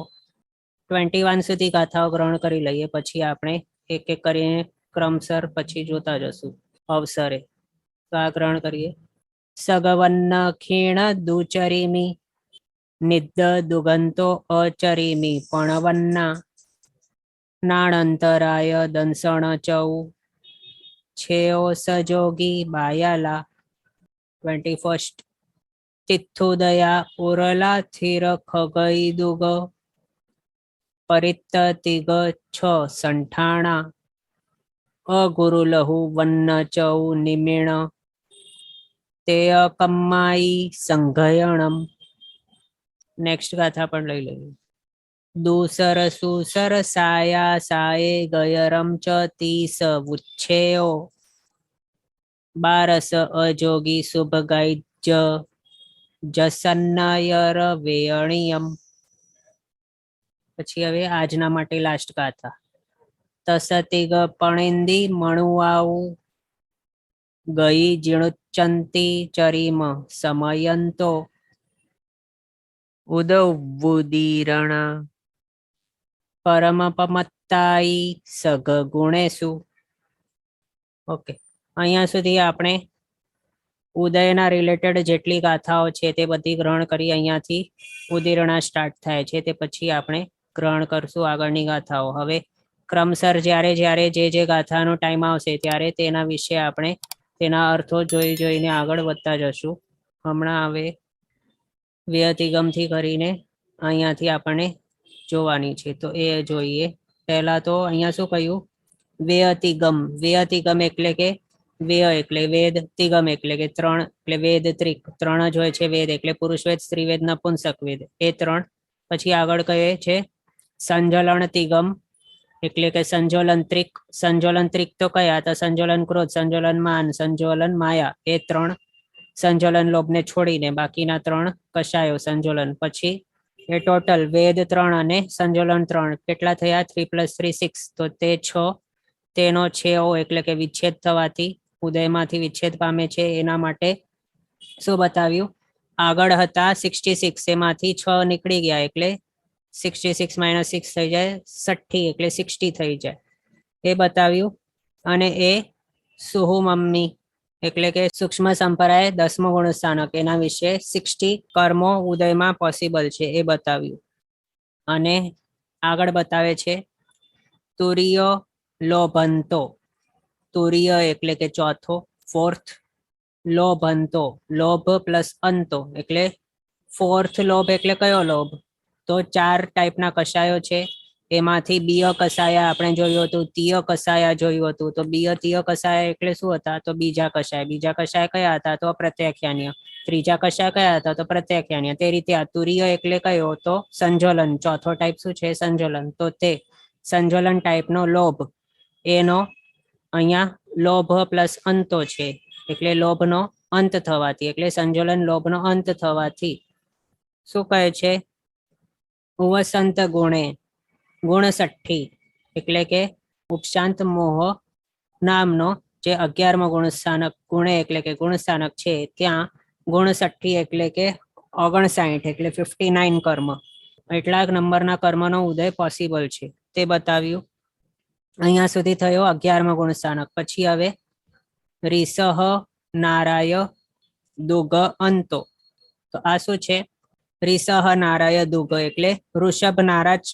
21 સુધી ગાથાઓ ગ્રહણ કરી લઈએ, પછી આપણે એક એક કરીને ક્રમસર પછી જોતા જશું અવસરે. તો આ ગ્રહણ કરીએ. સગવન્ન ખીણ દુચરીમિ નિદ્દ દુગંતો અચરીમિ પણવન્ના નાણંતરાય દંસણ ચૌ છેઓ સજોગી બાયાલા 21st તિથુદયા ઉરલા થિર ખગઈ દુગ પરિત્તિગ છ સંઠાણા અગુરુલહુ વન્ન ચૌ નિમિણ તેય કમ્માઈ સંઘયણમ. નેક્સ્ટ ગાથા પણ લઈ લઈએ. દૂસર સુસર સાયા સાયે ગયરમ ચ તીસ ઉચ્છેયો 12 અજોગી શુભગાઈજ જસન્નયર વેયણિયમ. પછી હવે આજના માટે લાસ્ટ ગાથા. તસતિગ પણિંદી મણુઆઉ ગઈ જીણુચ્ચંતી ચરીમ સમયંતો ઉદવુદીરણ પરમપમત્તાઈ સગ ગુણેશુ. ઓકે, અહીંયા સુધી આપણે ઉદયના રિલેટેડ જેટલી ગાથાઓ છે તે બધી ગ્રહણ કરી. અહીંયાથી ઉદીરણા સ્ટાર્ટ થાય છે, તે પછી આપણે ગ્રહણ કરશું આગળની ગાથાઓ. હવે ક્રમસર જ્યારે જ્યારે જે ગાથાનો ટાઈમ આવશે ત્યારે તેના વિશે આપણે તેના અર્થો જોઈને આગળ વધતા જશું. હમણાં હવે વ્યતિગમથી કરીને અહીંયાથી આપણને જોવાની છે, તો એ જોઈએ. પહેલા તો અહીંયા શું કહ્યું? વ્યતિગમ. વ્યતિગમ એટલે કે વ્યય એટલે વેદ, તિગમ એટલે કે ત્રણ, એટલે વેદ ત્રિક. ત્રણ જ હોય છે વેદ, એટલે પુરુષ વેદ, સ્ત્રી વેદ, નપુંસક વેદ, એ ત્રણ. પછી આગળ કહે છે સંજલન તિગમ એટલે કે સંજોલન ત્રિક. સંજોલન ત્રિક તો કયા? તો સંજોલન ક્રોધ, સંજોલન માન, સંજોલન માયા, એ ત્રણ. સંજોલન લોભને છોડીને બાકીના ત્રણ કશાયો સંજોલન. પછી એ ટોટલ વેદ 3 અને સંજોલન 3 કેટલા થયા? 3 + 3 6, તો તે 6. તેનો છેઓ એટલે કે વિચ્છેદ થવાથી ઉદયમાંથી વિચ્છેદ પામે છે. એના માટે શું બતાવ્યું? આગળ હતા 66, એમાંથી 6 નીકળી ગયા એટલે 66 - 6 થઈ જાય 60, એટલે 60 થઈ જાય, એ બતાવ્યું. અને એ સુહુ મમ્મી એટલે કે સૂક્ષ્મ સંપરાય 10મો ગુણસ્થાનક, એના વિશે 60 કર્મો ઉદયમાં પોસિબલ છે એ બતાવ્યું. અને આગળ બતાવે છે તુર્ય લોભંતો. તુર્ય એટલે કે ચોથો, 4th. લોભંતો, લોભ પ્લસ અંતો એટલે 4th લોભ. એટલે કયો લોભ? તો 4 ટાઈપના કષાયો છે. એમાંથી બીય કષાયા આપણે જોયું હતું, તીય કષાયા જોયું હતું. તો બીય તીય કષાયા એટલે શું હતા? તો બીજા કષાય. બીજા કષાય કયા હતા? તો પ્રત્યાખ્યાન્ય. ત્રીજા કષાય કયા હતા? તો પ્રત્યાખ્યાન્ય. તે રીતે આ તુર્ય એટલે કયો? તો સંજોલન. ચોથો ટાઈપ શું છે? સંજોલન. તો તે સંજોલન ટાઈપનો લોભ, એનો અહીંયા લોભ પ્લસ અંતો છે, એટલે લોભનો અંત થવાથી, એટલે સંજોલન લોભનો અંત થવાથી શું કહે છે? ઉવસંત ગુણે ગુણ 60 એટલે કે ઉપશાંત મોહ નામનો જે 11મો ગુણસ્થાનક, ગુણે એટલે કે ગુણસ્થાનક છે, ત્યાં ગુણ 60 એટલે કે 59, એટલે 59 કર્મ. એટલાક નંબરના કર્મનો ઉદય પોસિબલ છે તે બતાવ્યું. અહીંયા સુધી થયો 11મો ગુણસ્થાનક. પછી હવે રીસહ નારાય દુગ અંતો. તો આ શું છે? રીસહ નારાય દુગ એટલે ઋષભ નારાજ.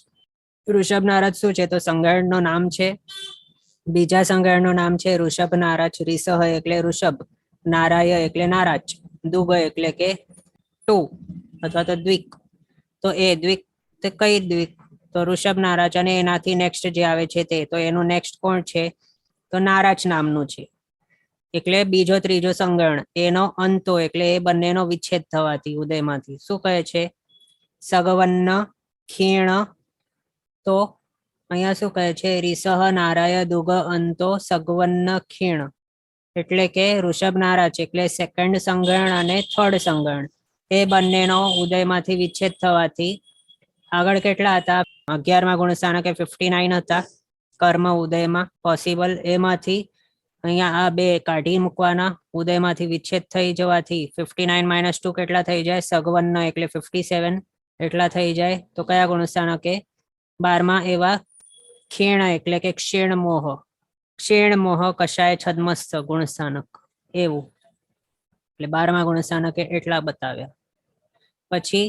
ઋષભ નારાજ શું છે? તો સંગાયણનું નામ છે. બીજા સંગાયણનું નામ છે ઋષભ નારાજ. રીસહ એટલે ઋષભ, નારાય એટલે નારાજ, દુગ એટલે કે 2 અથવા તો દ્વિક. તો એ દ્વિક કઈ દ્વિક? તો ઋષભ નારાજ. અને એનાથી નેક્સ્ટ જે આવે છે તે, તો એનું નેક્સ્ટ કોણ છે? તો નારાજ નામનું છે. એટલે બીજો ત્રીજો સંગણ, એનો અંતો એટલે એ બંનેનો વિચ્છેદ થવાથી ઉદયમાંથી શું કહે છે? સગવન્ન ખીણ. તો અહીંયા શું કહે છે? રીસહ નારાય દુગ અંતો સગવન્ન ખીણ એટલે કે ઋષભ નારાજ એટલે સેકન્ડ સંગણ અને થર્ડ સંગણ, એ બંનેનો ઉદયમાંથી વિચ્છેદ થવાથી આગળ કેટલા હતા? 11મા ગુણસ્થાનકે 59 હતા કર્મ ઉદયમાં પોસિબલ. એમાંથી અહીંયા આ બે કાઢી મૂકવાના. ઉદયમાંથી વિચ્છેદ થઈ જવાથી 59 - 2 કેટલા થઈ જાય? સગવન્ન એટલે 57 એટલા થઈ જાય. તો કયા ગુણસ્થાનકે? 12મા. એવા ખીણ એટલે કે ક્ષીણ મોહ. ક્ષીણ મોહ કષાય છદ્મસ્થ ગુણસ્થાનક, એવું. એટલે 12મા ગુણસ્થાનકે એટલા બતાવ્યા. પછી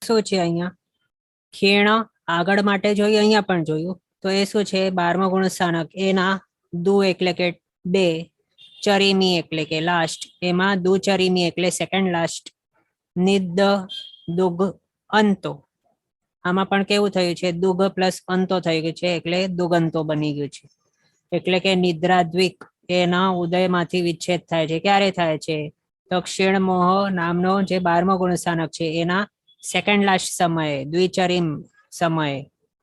શું છે અહીંયા ખીણ આગળ માટે જોયું, અહીંયા પણ જોયું. તો એ શું છે 12મા ગુણસ્થાનક એના દુ એટલે કે 2, ચરીમી એટલે કે લાસ્ટ, એમાં દુ ચરીમી એટલે સેકન્ડ લાસ્ટ, નિદ દુગ અંતો. આમાં પણ કેવું થયું છે દુગ પ્લસ અંતો થઈ ગયું છે એટલે દુગંતો બની ગયું છે. એટલે કે નિદ્રા દ્વિક એના ઉદયમાંથી વિચ્છેદ થાય છે. ક્યારે થાય છે? તો ક્ષીણ મોહ નામનો જે 12મો ગુણસ્થાનક છે એના સેકન્ડ લાસ્ટ સમયે, દ્વિચરીમ સમયે,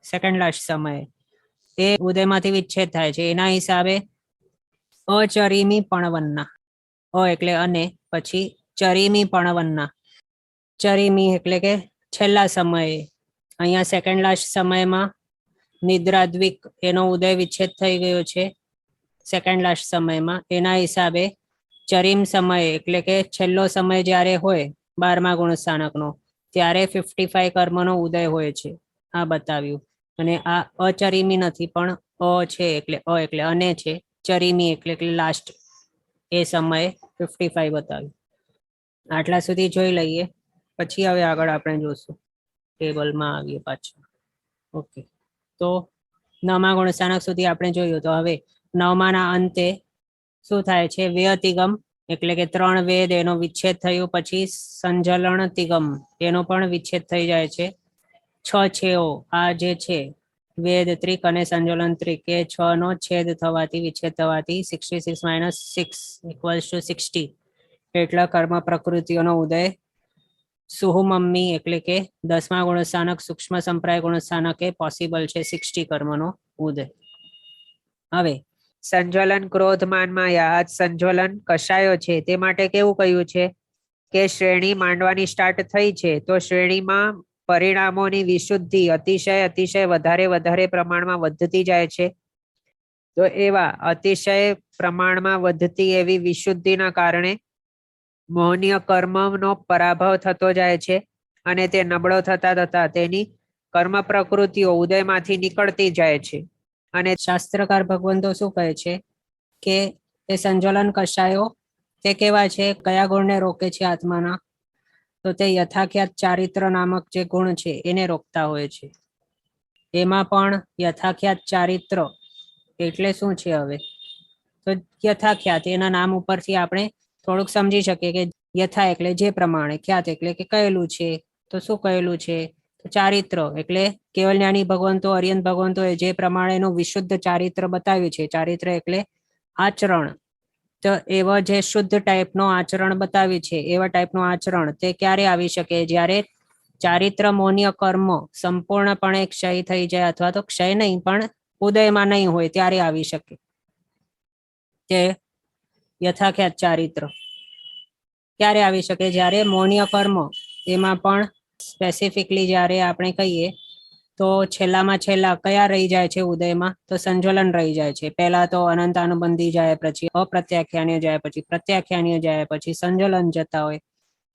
સેકન્ડ લાસ્ટ સમયે એ ઉદયમાંથી વિચ્છેદ થાય છે. એના હિસાબે અચરીમી પણવનના, અ એટલે અને, પછી ચરીમી પણવનના, ચરીમી એટલે કે છેલ્લા સમયે, અહીંયા સેકન્ડ લાસ્ટ સમયમાં નિદ્રાદ્વિક એનો ઉદય વિચ્છેદ થઈ ગયો છે સેકન્ડ લાસ્ટ સમયમાં. એના હિસાબે ચરીમ સમય એટલે કે છેલ્લો સમય જ્યારે હોય 12મા ગુણસ્થાનકનો ત્યારે 55 કર્મનો ઉદય હોય છે, આ બતાવ્યું. અને આ અચરીમી નથી પણ અ છે એટલે અ એટલે અને છે, ચરીમી એટલે લાસ્ટ, એ સમયે 55 બતાવ્યું. આટલા સુધી જોઈ લઈએ, પછી હવે આગળ આપણે જોશું, ટેબલમાં આવીએ પાછા. ઓકે, તો 9મા ગુણસ્થાનક સુધી આપણે જોયું. તો હવે 9માના અંતે શું થાય છે વ્યતિગમ એટલે કે 3 વેદ એનો વિચ્છેદ થયો, પછી સંજલન તિગમ એનો પણ વિચ્છેદ થઈ જાય છે. 6 છેઓ આ જે છે વેદ ત્રિક અને સંજલન ત્રિક એ 6 નો છેદ થવાથી, વિચ્છેદ થવાથી 66 - 6 = 60 એટલા કર્મ પ્રકૃતિઓનો ઉદય સુહુમમ્મી એટલે કે 10મા ગુણસ્થાનક સૂક્ષ્મ સંપ્રાય ગુણસ્થાનકે પોસિબલ છે 60 કર્મનો ઉદય. હવે સંજ્વલન ક્રોધ માન માયા સંજ્વલન કશાયો છે તે માટે કેવું કહ્યું છે કે શ્રેણી માંડવાની સ્ટાર્ટ થઈ છે તો શ્રેણીમાં પરિણામોની વિશુદ્ધિ અતિશય વધારે પ્રમાણમાં વધતી જાય છે. તો એવા અતિશય પ્રમાણમાં વધતી એવી વિશુદ્ધિના કારણે મોહનીય કર્મનો પરાભવ થતો જાય છે અને તે નબળો થતા તેની કર્મ પ્રકૃતિઓ ઉદયમાંથી નીકળતી જાય છે. અને શાસ્ત્રકાર ભગવંતો શું કહે છે કે એ સંજ્વલન કશાયો તે કેવા છે, કયા ગુણને રોકે છે આત્માના? તો તે યથાખ્યાત ચારિત્ર નામક જે ગુણ છે એને રોકતા હોય છે. એમાં પણ યથાખ્યાત ચારિત્ર એટલે શું છે? હવે તો યથાખ્યાત એના નામ ઉપરથી આપણે થોડુંક સમજી શકીએ કે યથા એટલે જે પ્રમાણે, ખ્યાત એટલે કે કહેલું છે. તો શું કહેલું છે? ચારિત્ર એટલે કેવલ જ્ઞાની ભગવંતો, અરિયંત ભગવંતો જે પ્રમાણેનું વિશુદ્ધ ચારિત્ર બતાવ્યું છે. ચારિત્ર એટલે આચરણ. તો એવા જે શુદ્ધ ટાઈપનો આચરણ બતાવ્યું છે એવા ટાઈપનું આચરણ તે ક્યારે આવી શકે? જ્યારે ચારિત્ર મોહનીય કર્મ સંપૂર્ણપણે ક્ષય થઈ જાય, અથવા તો ક્ષય નહીં પણ ઉદયમાં નહીં હોય ત્યારે આવી શકે. તે યથાખ્યાત ચારિત્ર ક્યારે આવી શકે? જ્યારે મોહનીય કર્મ એમાં પણ સ્પેસિફિકલી જ્યારે આપણે કહીએ તો છેલ્લામાં છેલ્લા કયા રહી જાય છે ઉદયમાં? તો સંજ્વલન રહી જાય છે. પહેલા તો અનંત અનુબંધી જાય, પછી અપ્રત્યાખ્યાનીય જાય, પછી પ્રત્યાખ્યાનીય જાય, પછી સંજ્વલન જતા હોય.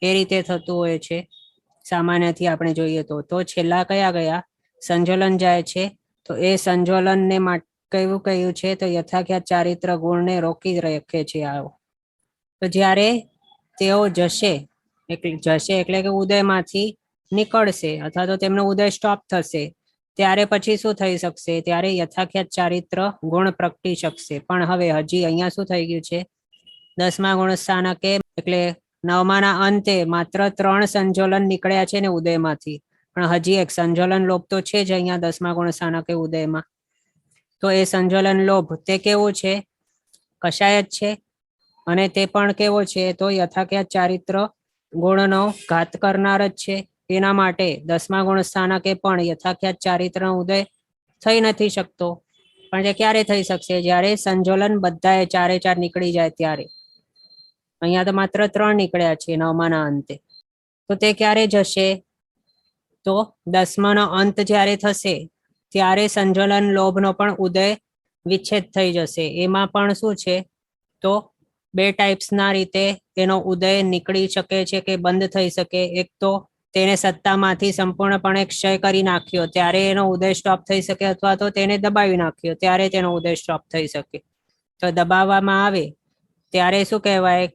એ રીતે થતું હોય છે સામાન્યથી આપણે જોઈએ તો છેલ્લા કયા ગયા? સંજ્વલન જાય છે. તો એ સંજ્વલનને માટે કેવું કહ્યું છે? તો યથાખ્યાત ચારિત્ર ગુણને રોકી રાખે છે આવો. તો જ્યારે તેઓ જશે એટલે કે ઉદયમાંથી નીકળશે અથવા તો તેમનો ઉદય સ્ટોપ થશે ત્યારે પછી શું થઈ શકશે? ત્યારે યથાખ્યાત ચારિત્ર ગુણ પ્રગટી શકશે. પણ હવે હજી અહીંયા શું થઈ ગયું છે? 10મા ગુણસ્થાનકે એટલે 9માના અંતે માત્ર 3 સંજ્વલન નીકળ્યા છે ને ઉદયમાંથી, પણ હજી એક સંજ્વલન લોભ તો છે જ અહીંયા 10મા ગુણસ્થાનકે ઉદયમાં. તો એ સંજ્વલન લોભ તે કેવું છે? કશાય જ છે. અને તે પણ કેવો છે? તો યથાખ્યાત ચારિત્ર ગુણનો ઘાત કરનાર જ છે. એના માટે 10મા ગુણસ્થાનકે પણ યથાખ્યાત ચારિત્રનો ઉદય થઈ નથી શકતો. પણ તે ક્યારે થઈ શકશે? જ્યારે સંજ્વલન બધાએ 4 નીકળી જાય ત્યારે. અહીંયા તો માત્ર 3 નીકળ્યા છે 9માના અંતે. તો તે ક્યારે જશે? તો 10માનો અંત જ્યારે થશે ત્યારે સંજ્વલન લોભનો પણ ઉદય વિચ્છેદ થઈ જશે. એમાં પણ શું છે? તો 2 ટાઈપ્સના રીતે એનો ઉદય નીકળી શકે છે કે બંધ થઈ શકે. એક તો તેને સત્તામાંથી સંપૂર્ણપણે ક્ષય કરી નાખ્યો ત્યારે એનો ઉદય સ્ટોપ થઈ શકે, અથવા તો તેને દબાવી નાખ્યો ત્યારે તેનો ઉદય સ્ટોપ થઈ શકે. તો દબાવવામાં આવે ત્યારે શું કહેવાય?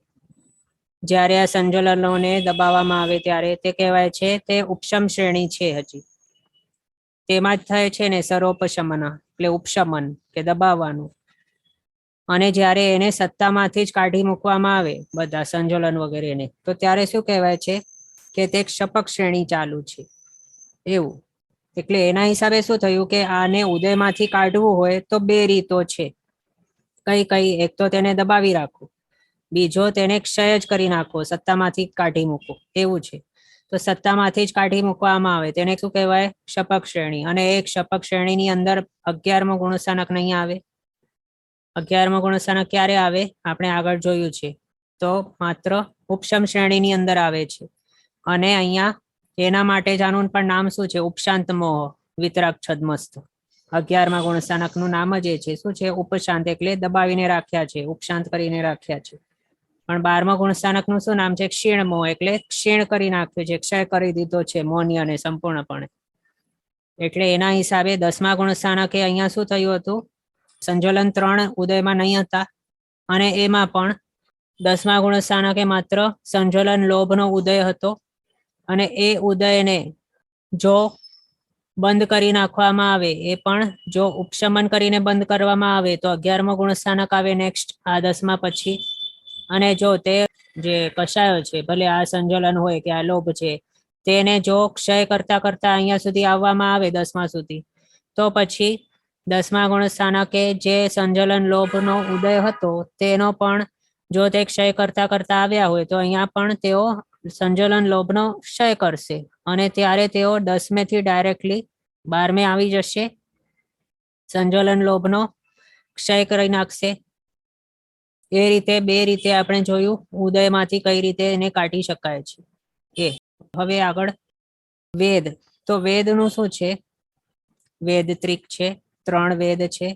જ્યારે આ સંજોલનોને દબાવવામાં આવે ત્યારે તે કહેવાય છે તે ઉપશમ શ્રેણી છે. હજી તેમાં જ થાય છે ને સરોપશમન એટલે ઉપશમન કે દબાવવાનું. અને જ્યારે એને સત્તામાંથી જ કાઢી મૂકવામાં આવે બધા સંજોલન વગેરેને, તો ત્યારે શું કહેવાય છે કે તે ક્ષપક શ્રેણી ચાલુ છે એવું. એટલે એના હિસાબે શું થયું કે આને ઉદયમાંથી કાઢવું હોય તો બે રીતો છે. કઈ કઈ? એક તો તેને દબાવી રાખો, બીજો તેને ક્ષય જ કરી નાખો, સત્તામાંથી કાઢી મૂકો એવું છે. તો સત્તામાંથી જ કાઢી મૂકવામાં આવે તેને શું કહેવાય? ક્ષપક શ્રેણી. અને એક ક્ષપક શ્રેણીની અંદર 11મો ગુણસ્થાનક નહીં આવે. 11મો ગુણસ્થાનક ક્યારે આવે? આપણે આગળ જોયું છે. તો માત્ર ઉપશમ શ્રેણીની અંદર આવે છે. અને અહીંયા એના માટે જ આનું પણ નામ શું છે? ઉપશાંત મોહ વિતરાગ છદ્મસ્થ. 11મા ગુણસ્થાનકનું નામ જ એ છે. શું છે? ઉપશાંત, એટલે દબાવીને રાખ્યા છે, ઉપશાંત કરીને રાખ્યા છે. પણ 12મા ગુણસ્થાનકનું શું નામ છે? ક્ષીણ મોહ, એટલે ક્ષીણ કરી નાખ્યું છે, ક્ષય કરી દીધો છે મોનિયાને સંપૂર્ણપણે. એટલે એના હિસાબે 10મા ગુણસ્થાનકે અહીંયા શું થયું હતું? સંજોલન 3 ઉદયમાં નહીં હતા. અને એમાં પણ 10મા ગુણસ્થાનકે માત્ર સંજોલન લોભનો ઉદય હતો. અને એ ઉદયને જો બંધ કરી નાખવામાં આવે, એ પણ જો ઉપશમન કરીને બંધ કરવામાં આવે તો 11મો ગુણસ્થાનક આવે નેક્સ્ટ આ 10મા પછી. અને જો તે જે કષાયો છે, ભલે આ સંજોલન હોય કે આ લોભ છે, તેને જો ક્ષય કરતા કરતા અહીંયા સુધી આવવામાં આવે 10મા સુધી, તો પછી 10મા ગુણસ્થાનકે જે સંજોલન લોભનો ઉદય હતો તેનો પણ જો તે ક્ષય કરતા કરતા આવ્યા હોય તો અહીંયા પણ તેઓ સંજોલન લોભનો ક્ષય કરશે. અને ત્યારે તેઓ 10મેથી ડાયરેક્ટલી 12મે આવી જશે, સંજોલન લોભનો ક્ષય કરી નાખશે. એ રીતે બે રીતે આપણે જોયું ઉદયમાંથી કઈ રીતે એને કાઢી શકાય છે એ. હવે આગળ વેદ. તો વેદનું શું છે? વેદ ત્રિક છે, 3 વેદ છે.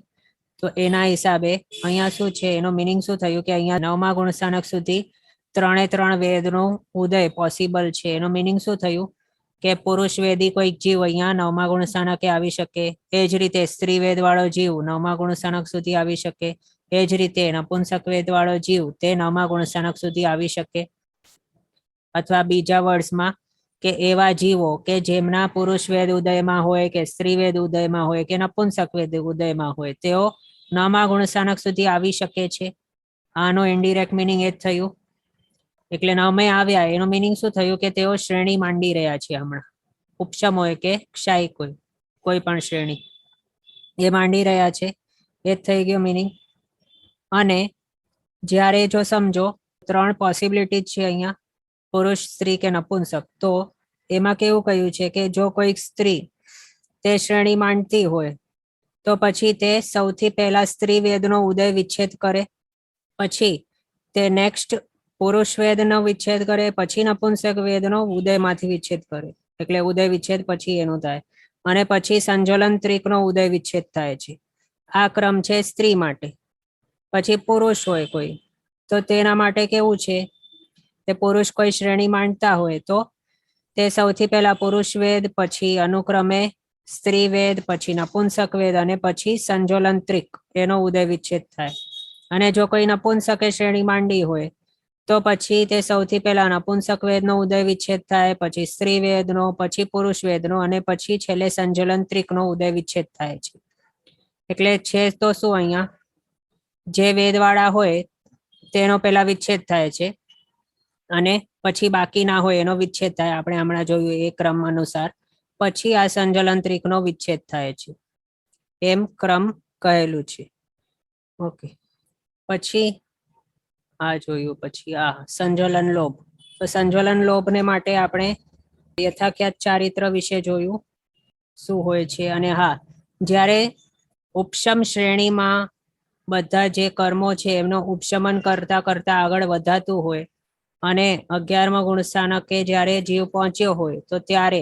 તો એના હિસાબે અહીંયા શું છે, એનો મિનિંગ શું થયું કે અહીંયા 9મા ગુણસ્થાનક સુધી 3 વેદનો ઉદય પોસિબલ છે. એનો મિનિંગ શું થયું કે પુરુષ વેદી કોઈક જીવ અહીંયા 9મા ગુણસ્થાનકે આવી શકે. એ જ રીતે સ્ત્રી વેદ વાળો જીવ 9મા ગુણસ્થાનક સુધી આવી શકે. એ જ રીતે નપુંસક વેદ વાળો જીવ તે 9મા ગુણસ્થાનક સુધી આવી શકે. અથવા બીજા વર્ષમાં કે એવા જીવો કે જેમના પુરુષ વેદ ઉદયમાં હોય કે સ્ત્રી વેદ ઉદયમાં હોય કે નપુંસક વેદ ઉદયમાં હોય, તેઓ 9મા ગુણસ્થાનક સુધી આવી શકે છે. આનો ઇનડિરેક્ટ મિનિંગ એ જ થયું. એટલે 9મે આવ્યા એનો મિનિંગ શું થયું કે તેઓ શ્રેણી માંડી રહ્યા છે હમણાં. ઉપશમ હોય કે ક્ષાયિક હોય, કોઈ પણ શ્રેણી એ માંડી રહ્યા છે. એ જ થઈ ગયો મિનિંગ. અને જ્યારે જો સમજો 3 પોસિબિલિટી છે અહીંયા, પુરુષ, સ્ત્રી કે નપુંસક. તો એમાં કેવું કહ્યું છે કે જો કોઈક સ્ત્રી તે શ્રેણી માંડતી હોય તો પછી તે સૌથી પહેલા સ્ત્રી વેદનો ઉદય વિચ્છેદ કરે, પછી તે નેક્સ્ટ પુરુષ વેદનો વિચ્છેદ કરે, પછી નપુંસક વેદનો ઉદયમાંથી વિચ્છેદ કરે. એટલે ઉદય વિચ્છેદ પછી એનું થાય. અને પછી સંજોલન ત્રિકનો ઉદય વિચ્છેદ થાય છે. આ ક્રમ છે સ્ત્રી માટે. પછી પુરુષ હોય કોઈ, તો તેના માટે કેવું છે, તે પુરુષ કોઈ શ્રેણી માંડતા હોય તો તે સૌથી પહેલા પુરુષ વેદ, પછી અનુક્રમે સ્ત્રી વેદ, પછી નપુંસક વેદ અને પછી સંજોલન ત્રિક એનો ઉદય વિચ્છેદ થાય. અને જો કોઈ નપુંસકે શ્રેણી માંડી હોય તો પછી તે સૌથી પહેલા નપુંસક વેદનો ઉદય વિચ્છેદ થાય, પછી સ્ત્રી વેદનો, પછી પુરુષ વેદનો અને પછી છેલ્લે સંજોલન ત્રિકનો ઉદય વિચ્છેદ થાય છે. એટલે છે તો શું, અહીંયા જે વેદવાળા હોય તેનો પહેલા વિચ્છેદ થાય છે અને પછી બાકી ના હોય એનો વિચ્છેદ થાય. આપણે હમણાં જોયું એ ક્રમ અનુસાર. પછી આ સંજોલન ત્રિકનો વિચ્છેદ થાય છે, એમ ક્રમ કહેલું છે. ઓકે, પછી આ જોયું. પછી આ સંજોલન લોભ. તો સંજોલન લોભને માટે આપણે યથાખ્યાત ચારિત્ર વિશે જોયું શું હોય છે. અને હા, જ્યારે ઉપશમ શ્રેણીમાં બધા જે કર્મો છે એમનો ઉપશમન કરતા કરતા આગળ વધાતું હોય અને 11મા ગુણસ્થાનકે જ્યારે જીવ પહોંચ્યો હોય તો ત્યારે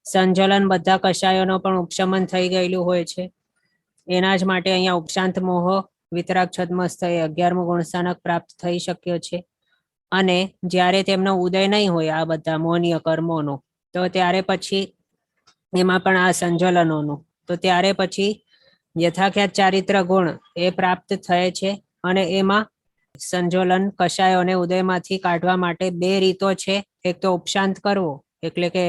સંજોલન બધા કષાયોનો પણ ઉપશમન થઈ ગયેલું હોય છે. એના જ માટે અહીંયા ઉપશાંત મોહ વિતરાગ છદ્મસ્થ 11મું ગુણસ્થાનક પ્રાપ્ત થઈ શક્યો છે. અને જ્યારે તેમનો ઉદય નહીં હોય આ બધા મોહનીય કર્મોનો, તો ત્યારે પછી એમાં પણ આ સંજોલનોનો, તો ત્યારે પછી યથાખ્યાત ચારિત્ર ગુણ એ પ્રાપ્ત થાય છે. અને એમાં સંજોલન કષાયોને ઉદયમાંથી કાઢવા માટે બે રીતો છે. એક તો ઉપશાંત કરવો એટલે કે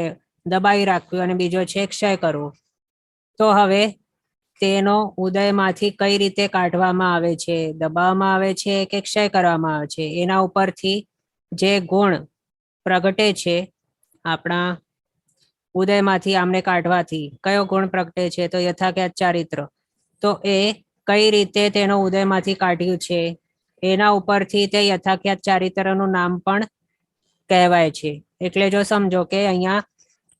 દબાઈ રાખવું, અને બીજો છે ક્ષય કરવો. તો હવે તેનો ઉદયમાંથી કઈ રીતે કાઢવામાં આવે છે, દબાવવામાં આવે છે કે ક્ષય કરવામાં આવે છે, એના ઉપરથી જે ગુણ પ્રગટે છે આપણા ઉદયમાંથી આમને કાઢવાથી કયો ગુણ પ્રગટે છે, તો યથાખ્યાત ચારિત્ર. તો એ કઈ રીતે તેનો ઉદયમાંથી કાઢ્યું છે એના ઉપરથી તે યથાખ્યાત ચારિત્રનું નામ પણ કહેવાય છે. એટલે જો સમજો કે અહીંયા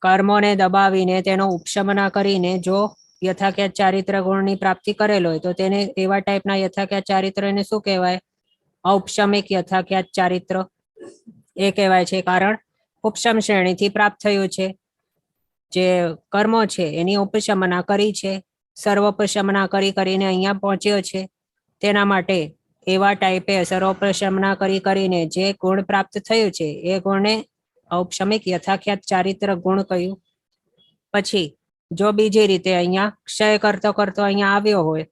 કર્મોને દબાવીને તેનો ઉપશમન કરીને જો યથાખ્યાત ચારિત્ર ગુણની પ્રાપ્તિ કરેલો હોય તો તેને એવા ટાઈપના યથાખ્યાત ચારિત્રને શું કહેવાય? ઔપશમિક યથાખ્યાત ચારિત્ર એ કહેવાય છે. કારણ ઉપશમ શ્રેણીથી પ્રાપ્ત થયું છે. જે કર્મો છે એની ઉપશમના કરી છે, સર્વોપશમના કરીને અહીંયા પહોંચ્યો છે. તેના માટે એવા ટાઈપે સર્વોપશમના કરીને જે ગુણ પ્રાપ્ત થયું છે એ ગુણને ઔપશમિક યથાખ્યાત ચારિત્ર ગુણ કહ્યું. પછી જો બીજી રીતે અહીંયા ક્ષય કરતો કરતો અહીંયા આવ્યો હોય,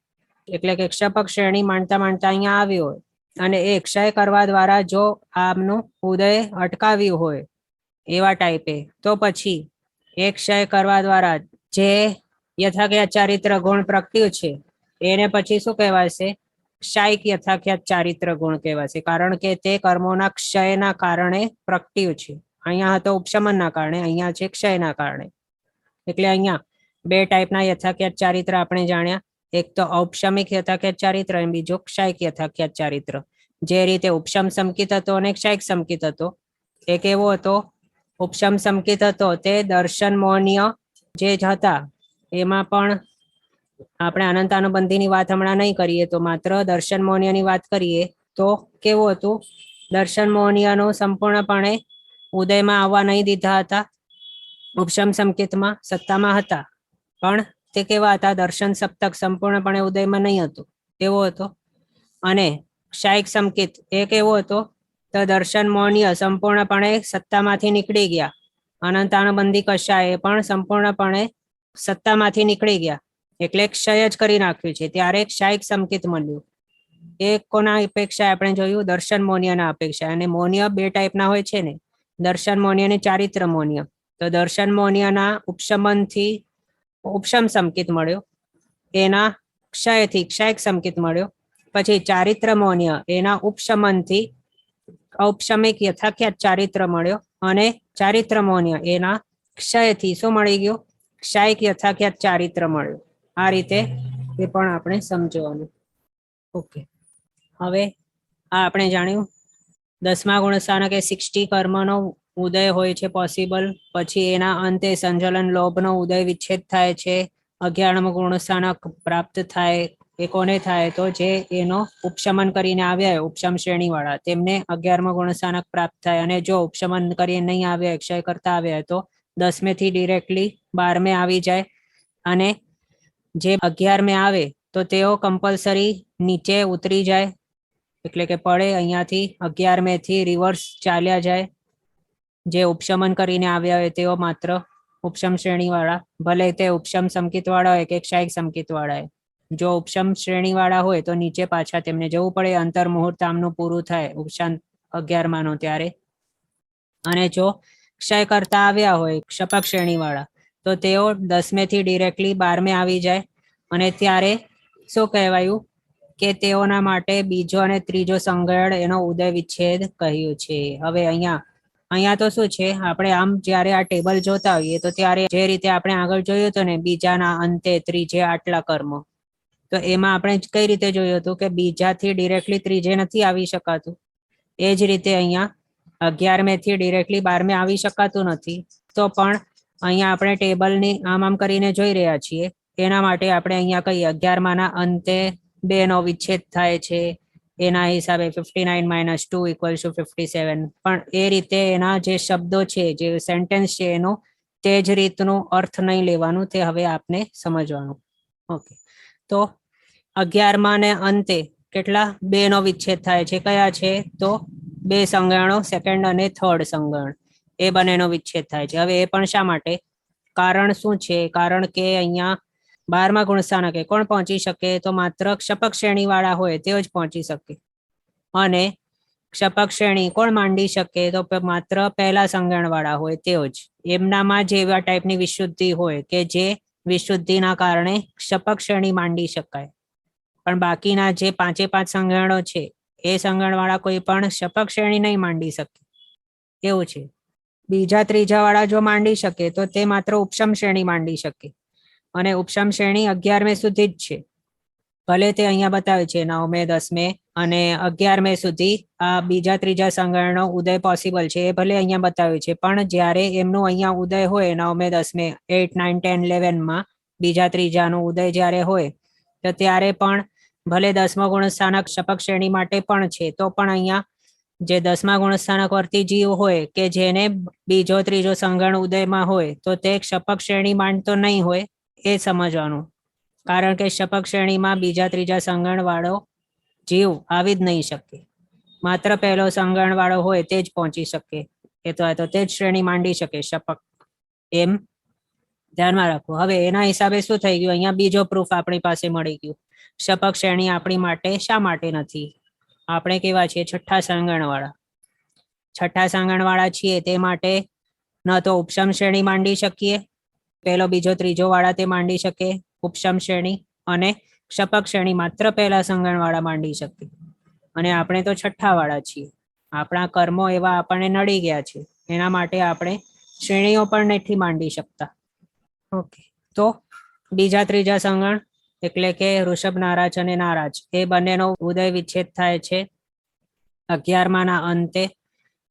એટલે કે ક્ષપક શ્રેણી માણતા માણતા અહીંયા આવ્યો હોય અને એ ક્ષય કરવા દ્વારા જો આમનું ઉદય અટકાવ્યું હોય એવા ટાઈપે, તો પછી એ ક્ષય કરવા દ્વારા જે યથાખ્યાત ચારિત્ર ગુણ પ્રગટ્યું છે એને પછી શું કહેવાશે? ક્ષાયિક યથાખ્યાત ચારિત્ર ગુણ કહેવાશે. કારણ કે તે કર્મોના ક્ષયના કારણે પ્રગટ્યું છે. અહીંયા હતો ઉપશમનના કારણે, અહીંયા છે ક્ષયના કારણે. એટલે અહીંયા બે ટાઈપના યથાખ્યાત ચારિત્ર આપણે જાણ્યા. એક તો ઔપશમિક યથાખ્યાત ચારિત્ર અને બીજો ક્ષાયિક યથાખ્યાત ચારિત્ર. જે રીતે ઉપશમ સમકિત હતો અને ક્ષાયિક સમકિત હતો. એ કેવો હતો? ઉપશમ સમકિત હતો તે દર્શન મોહનીય જે હતા એમાં પણ આપણે અનંતાનુબંધીની વાત હમણાં નહીં કરીએ, તો માત્ર દર્શન મોહનીયની વાત કરીએ તો કેવું હતું? દર્શન મોહનીયનું સંપૂર્ણપણે ઉદયમાં આવવા નહીં દીધા હતા. ઉપશમ સંકેતમાં સત્તામાં હતા, પણ તે કેવા હતા? દર્શન સપ્તક સંપૂર્ણપણે ઉદયમાં નહીં હતું તેવો હતો. અને ક્ષાયિક સંકેત એ કેવો હતો? તો દર્શન મોહનીય સંપૂર્ણપણે સત્તામાંથી નીકળી ગયા. અનંતાનુબંધી કષાય પણ સંપૂર્ણપણે સત્તામાંથી નીકળી ગયા, એટલે ક્ષય જ કરી નાખ્યું છે. ત્યારે ક્ષાયિક સંકેત મળ્યું. એ કોના અપેક્ષા આપણે જોયું? દર્શન મોહનીયના અપેક્ષા. અને મોહનીય બે ટાઈપના હોય છે ને, દર્શન મોહનીય અને ચારિત્ર મોહનીય. તો દર્શન મોહનીયના ઉપશમનથી ઉપશમ સંકેત મળ્યો, એના ક્ષયથી ક્ષાયિક સંકેત મળ્યો. પછી ચારિત્ર મોહનીય એના ઉપશમનથી ઔપશમિક યથાખ્યાત ચારિત્ર મળ્યો, અને ચારિત્ર મોહનીય એના ક્ષયથી શું મળી ગયું? ક્ષાયિક યથાખ્યાત ચારિત્ર મળ્યો. આ રીતે એ પણ આપણે સમજવાનું. ઓકે, હવે આ આપણે જાણ્યું 10મા ગુણસ્થાનકે 60 કર્મનો ઉદય હોય છે પોસિબલ. પછી એના અંતે સંજલન લોભનો ઉદય વિચ્છેદ થાય છે. 11મું ગુણસ્થાનક પ્રાપ્ત થાય. એ કોને થાય? તો જે એનો ઉપશમન કરીને આવ્યા હોય ઉપશમ શ્રેણી વાળા તેમને 11મું ગુણસ્થાનક પ્રાપ્ત થાય. અને જો ઉપશમન કરીને નહીં આવ્યા, ક્ષય કરતા આવ્યા તો 10મેથી ડિરેક્ટલી 12મે આવી જાય. અને જે 11મે આવે તો તેઓ કમ્પલસરી નીચે ઉતરી જાય, એટલે કે પડે અહીંયાથી 11મેથી રિવર્સ ચાલ્યા જાય. જે ઉપશમન કરીને આવ્યા હોય તેઓ માત્ર ઉપશમ શ્રેણી વાળા, ભલે તે ઉપશમ સંકેત વાળા હોય કે ક્ષાયિક સંકેત વાળા હોય. જો ઉપશમ શ્રેણી વાળા હોય તો નીચે પાછા તેમને જવું પડે. અંતર મુહૂર્ત આમનું પૂરું થાય ઉપશાંત 11માનું ત્યારે. અને જો ક્ષય કરતા આવ્યા હોય ક્ષપક શ્રેણી વાળા તો તેઓ 10મેથી ડિરેક્ટલી 12મે આવી જાય. અને ત્યારે શું કહેવાયું? કે તેઓના માટે બીજો અને ત્રીજો સંગળ એનો ઉદય વિચ્છેદ કહ્યું છે. હવે અહીંયા તો શું છે? આપણે આમ જ્યારે આ ટેબલ જોતા હોઈએ તો ત્યારે જે રીતે આપણે આગળ જોયું હતું ને, બીજાના અંતે ત્રીજે આટલા કર્મો, તો એમાં આપણે કઈ રીતે જોયું હતું કે બીજાથી ડિરેક્ટલી ત્રીજે નથી આવી શકાતું. એ જ રીતે અહીંયા 11મેથી ડિરેક્ટલી 12મે આવી શકાતું નથી. તો પણ અહીંયા આપણે ટેબલની આમ કરીને જોઈ રહ્યા છીએ. એના માટે આપણે અહીંયા કહીએ 11માના અંતે 2નો વિચ્છેદ થાય છે. એના હિસાબે 59 - 2 = 57. પણ એ રીતે એના જે શબ્દો છે, જે સેન્ટેન્સ છે, એનો તે જ રીતનું અર્થ નહીં લેવાનું. તે હવે આપને સમજવાનું. ઓકે, તો 11માને અંતે કેટલા? 2નો વિચ્છેદ થાય છે. કયા છે? તો 2 સંગણો, સેકન્ડ અને થર્ડ સંગણ, એ બંનેનો વિચ્છેદ થાય છે. હવે એ પણ શા માટે? કારણ શું છે? કારણ કે અહીંયા 12મા ગુણસ્થાનકે કોણ પહોંચી શકે? તો માત્ર ક્ષપક શ્રેણી વાળા હોય તેઓ જ પહોંચી શકે. અને ક્ષપક શ્રેણી કોણ માંડી શકે? તો માત્ર પહેલા સંગણવાળા હોય તેઓ જ. એમનામાં જ એવા ટાઈપની વિશુદ્ધિ હોય કે જે વિશુદ્ધિના કારણે ક્ષપક શ્રેણી માંડી શકાય. પણ બાકીના જે 5 સંગણો છે એ સંગણવાળા કોઈ પણ ક્ષપક શ્રેણી નહીં માંડી શકે એવું છે. બીજા ત્રીજા વાળા જો માંડી શકે તો તે માત્ર ઉપશમ શ્રેણી માંડી શકે, અને ઉપશમ શ્રેણી 11મે સુધી જ છે. ભલે તે અહીંયા બતાવે છે 9મે 10મે અને 11મે સુધી આ બીજા ત્રીજા સંગણનો ઉદય પોસિબલ છે, એ ભલે અહીંયા બતાવે છે, પણ જ્યારે એમનું અહીંયા ઉદય હોય 9મે 10મે 8 9 10 11માં બીજા ત્રીજાનો ઉદય જ્યારે હોય તો ત્યારે પણ ભલે 10મો ગુણસ્થાનક ક્ષપક શ્રેણી માટે પણ છે, તો પણ અહીંયા જે 10મા ગુણસ્થાનક વર્તી જીવ હોય કે જેને બીજો ત્રીજો સંગણ ઉદયમાં હોય તો તે ક્ષપક શ્રેણી માંડતો નહીં હોય એ સમજવાનું. કારણ કે ક્ષપક શ્રેણીમાં બીજા ત્રીજા સંગણ વાળો જીવ આવી જ નહીં શકે. માત્ર પહેલો સંગણ વાળો હોય તે જ પહોંચી શકે, એ તો તે જ શ્રેણી માંડી શકે ક્ષપક. એમ ધ્યાનમાં રાખવું. હવે એના હિસાબે શું થઈ ગયું? અહીંયા બીજો પ્રૂફ આપણી પાસે મળી ગયું. ક્ષપક શ્રેણી આપણી માટે શા માટે નથી? આપણે કેવા છીએ? છઠ્ઠા સંગણવાળા. છઠ્ઠા સંગણવાળા છીએ તે માટે ન તો ઉપશમ શ્રેણી માંડી શકીએ, પહેલો બીજો ત્રીજો વાળા તે માંડી શકે ઉપશમ શ્રેણી, અને ક્ષપક શ્રેણી માત્ર પહેલા સંગણવાળા માંડી શકે. અને આપણે તો છઠ્ઠા વાળા છીએ. આપણા કર્મો એવા આપણને નડી ગયા છે, એના માટે આપણે શ્રેણીઓ પણ નથી માંડી શકતા. ઓકે, તો બીજા ત્રીજા સંગણ એટલે કે ઋષભ નારાજ અને નારાજ એ બંનેનો ઉદય વિચ્છેદ થાય છે 11માના અંતે.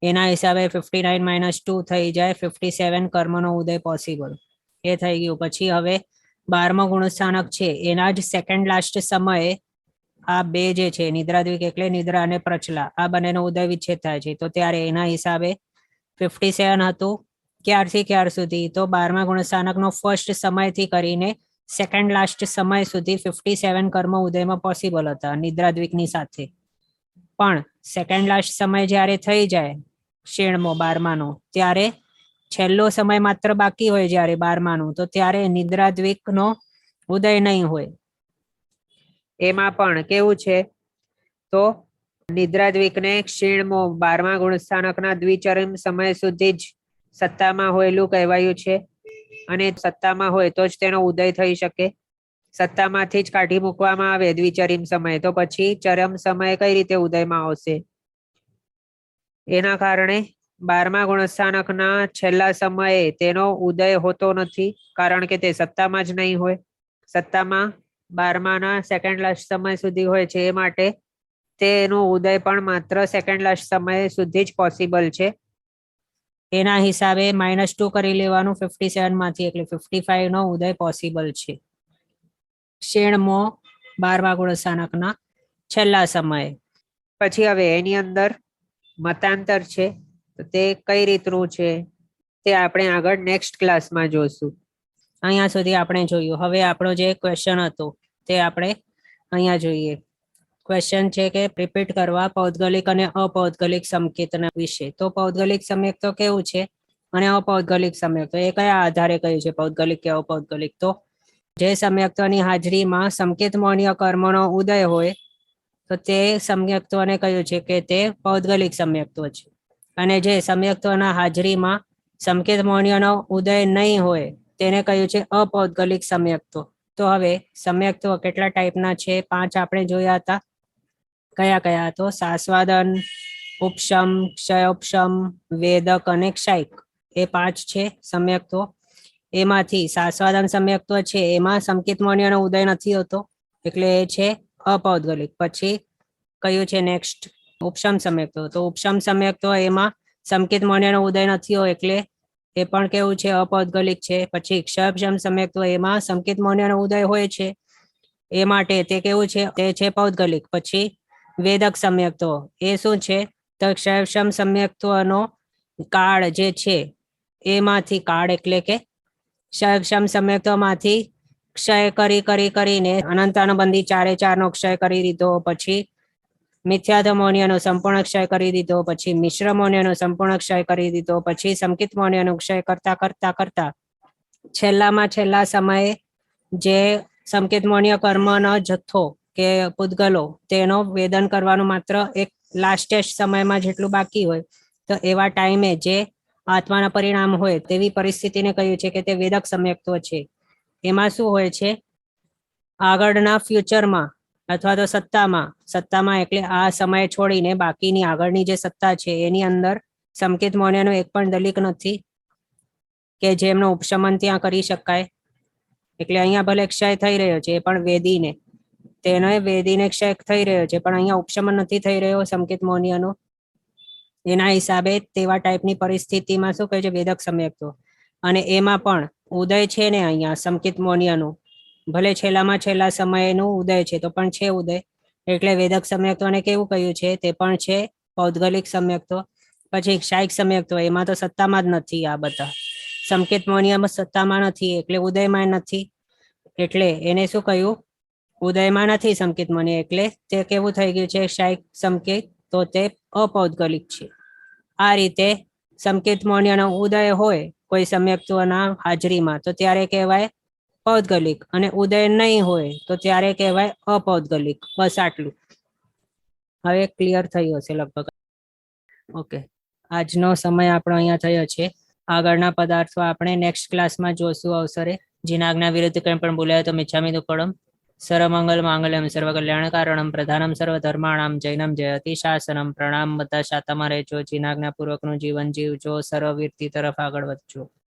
એના હિસાબે 59 - 2 થઈ જાય 57 કર્મનો ઉદય પોસિબલ. એ થઈ ગયું. પછી હવે 12મો ગુણસ્થાનક છે એના જ સેકન્ડ લાસ્ટ સમયે આ બે જે છે નિદ્રાદ્વિક એટલે નિદ્રા અને પ્રચલા, આ બંનેનો ઉદય વિચ્છેદ થાય છે. તો ત્યારે એના હિસાબે 57 હતું. ક્યારથી ક્યાર સુધી? તો 12મા ગુણસ્થાનકનો ફર્સ્ટ સમયથી કરીને સેકન્ડ લાસ્ટ સમય સુધી 57 કર્મ ઉદયમાં પોસિબલ હતા નિદ્રાદ્વિકની સાથે. પણ સેકન્ડ લાસ્ટ સમય જ્યારે થઈ જાય ક્ષીણમો 12માનો, ત્યારે છેલ્લો સમય માત્ર બાકી હોય જ્યારે 12માનું, તો ત્યારે નિદ્રાદ્વિકનો ઉદય નહીં હોય. એમાં પણ કેવું છે? તો નિદ્રાદ્વિકને ક્ષીણમો 12મા ગુણસ્થાનકના દ્વિચરમ સમય સુધી જ સત્તામાં હોયેલું કહેવાયું છે, અને સત્તામાં હોય તો જ તેનો ઉદય થઈ શકે. સત્તામાંથી જ કાઢી મૂકવામાં આવે દ્વિચરીમ સમય, તો પછી ચરમ સમય કઈ રીતે ઉદયમાં આવશે? એના કારણે 12મા ગુણસ્થાનકના છેલ્લા સમયે તેનો ઉદય હોતો નથી, કારણ કે તે સત્તામાં જ નહીં હોય. સત્તામાં 12માના સેકન્ડ લાસ્ટ સમય સુધી હોય છે, એ માટે તેનો ઉદય પણ માત્ર સેકન્ડ લાસ્ટ સમય સુધી જ પોસિબલ છે. એના હિસાબે -2 કરી લેવાનું 57માંથી, એટલે 55નો ઉદય પોસિબલ છે ક્ષીણમો 12મા ગુણસ્થાનકના છેલ્લા સમયે. પછી હવે એની અંદર મતાંતર છે, તો તે કઈ રીતનું છે તે આપણે આગળ નેક્સ્ટ ક્લાસમાં જોઈશું. અહીંયા સુધી આપણે જોયું. હવે આપણો જે ક્વેશ્ચન હતો તે આપણે અહીંયા જોઈએ. ક્વેશ્ચન છે કે રિપીટ કરવા પૌદ્ગલિક અને અપૌદ્ગલિક સંકેતના વિશે. તો પૌદ્ગલિક સંકેત તો કેવું છે અને અપૌદ્ગલિક સંકેત તો એ કયા આધારે કહ્યું છે પૌદ્ગલિક કે અપૌદ્ગલિક? તો જે સંયુક્તોની હાજરીમાં સંકેતમોનીય કર્મનો ઉદય હોય તો તે સંયુક્તોને કહ્યું છે કે તે પૌદ્ગલિક સંયુક્તો છે, અને જે સંયુક્તોના હાજરીમાં સંકેતમોનીયનો ઉદય નહીં હોય તેને કહ્યું છે અપૌદ્ગલિક સંયુક્તો. તો હવે સંયુક્તો કેટલા ટાઈપના છે? 5 આપણે જોયા હતા. કયા કયા? તો સાસ્વાદન, ઉપશમ, ક્ષયોપશમ, વેદક અને ક્ષયક, એ 5 છે સંયુક્તો. એમાંથી સાસ્વાદન સંયુક્તો છે એમાં સંકેતમોનીયનો ઉદય નથી હોતો, એટલે એ છે અપૌદ્ગલિક. પછી કયું છે નેક્સ્ટ? ઉપશમ સંયુક્તો. તો ઉપશમ સંયુક્તો એમાં સંકેતમોનીયનો ઉદય નથી હોય, એટલે એ પણ કેવું છે? અપૌદ્ગલિક છે. પછી ક્ષયોપશમ સંયુક્તો એમાં સંકેતમોનીયનો ઉદય હોય છે, એ માટે તે કેવું છે? તે છે પૌદ્ગલિક. પછી વેદક સંયુક્તો એ શું છે? તો ક્ષયોપશમ સંયુક્તોનો કાળ જે છે એમાંથી કાળ એટલે કે ક્ષયોપશમ સંયુક્તોમાંથી ક્ષય કરીને અનંતાનુબંધી 4 ક્ષય કરી દીધો. પછી મિથ્યાધમોનિયનો સંપૂર્ણ ક્ષય કરી દીધો. પછી મિશ્રમોનિયનો સંપૂર્ણ ક્ષય કરી દીધો. પછી સંકિતમોનિયનો ક્ષય કરતા છેલ્લામાં છેલ્લા સમયે જે સંકેતમોનીય કર્મનો જથ્થો કે પૂતગલો તેનો વેદન કરવાનું માત્ર એક લાસ્ટેસ્ટ સમયમાં જેટલું બાકી હોય તો એવા ટાઈમે જે આત્માના પરિણામ હોય તેવી પરિસ્થિતિને કહ્યું છે કે તે વેદક સમ્યક્ત્વ છે. એમાં શું હોય છે, આગળના ફ્યુચરમાં અથવા તો સત્તામાં એટલે આ સમય છોડીને બાકીની આગળની જે સત્તા છે એની અંદર સંકેત મૌર્યનો એક પણ દલિક નથી કે જેમનો ઉપશમન ત્યાં કરી શકાય. એટલે અહીંયા ભલે ક્ષય થઈ રહ્યો છે એ પણ વેદીને, તેનો વેદીને ક્ષય થઈ રહ્યો છે પણ અહીંયા ઉપશમન નથી થઈ રહ્યો સંકેત મૌર્યનો. એના હિસાબે તેવા ટાઈપની પરિસ્થિતિમાં શું કહે છે, વેદક સમ્યક્ત્વ. અને એમાં પણ ઉદય છે ને અહીંયા સંકેત મૌર્યનું, ભલે છેલ્લામાં છેલ્લા સમયનું ઉદય છે તો પણ છે ઉદય, એટલે વેદક સમ્યક્ત્વને કેવું કહ્યું છે, તે પણ છે પૌદ્ગલિક સમ્યક્ત્વ. પછી ક્ષાયિક સમ્યક્ત્વ, એમાં તો સત્તામાં જ નથી આ બધા. સંકેત મૌર્યમાં સત્તામાં નથી એટલે ઉદયમાં નથી, એટલે એને શું કહ્યું, ઉદયમાં નથી સંકેત મૌર્ય, એટલે તે કેવું થઈ ગયું છે ક્ષાયિક સંકેત, તો તે અપૌદ્ગલિક છે. આ રીતે સંકેત મૌર્યનો ઉદય હોય કોઈ સમ્યક્ત્વના હાજરીમાં તો ત્યારે કહેવાય પૌદ્ગલિક, અને ઉદય નહીં હોય તો ત્યારે કહેવાય અપૌદ્ગલિક. બસ આટલું. હવે ક્લિયર થયું હશે લગભગ. ઓકે, આજનો સમય આપણો અહીંયા થયો છે. આગળના પદાર્થો આપણે નેક્સ્ટ ક્લાસમાં જોશું અવસરે. જેના આજ્ઞા વિરુદ્ધ કંઈ પણ બોલાય તો મિચ્છામિ દુક્કડમ. સર્વમંગલ માંગલ્યમ સર્વકલ્યાણ કારણમ પ્રધાનમ સર્વધર્માણામ જૈનમ જયતિ શાસનમ. પ્રણામ. બધા શાતામાં રહેજો, જીનાજ્ઞાપૂર્વકનું જીવન જીવજો, સર્વવીરતી તરફ આગળ વધજો.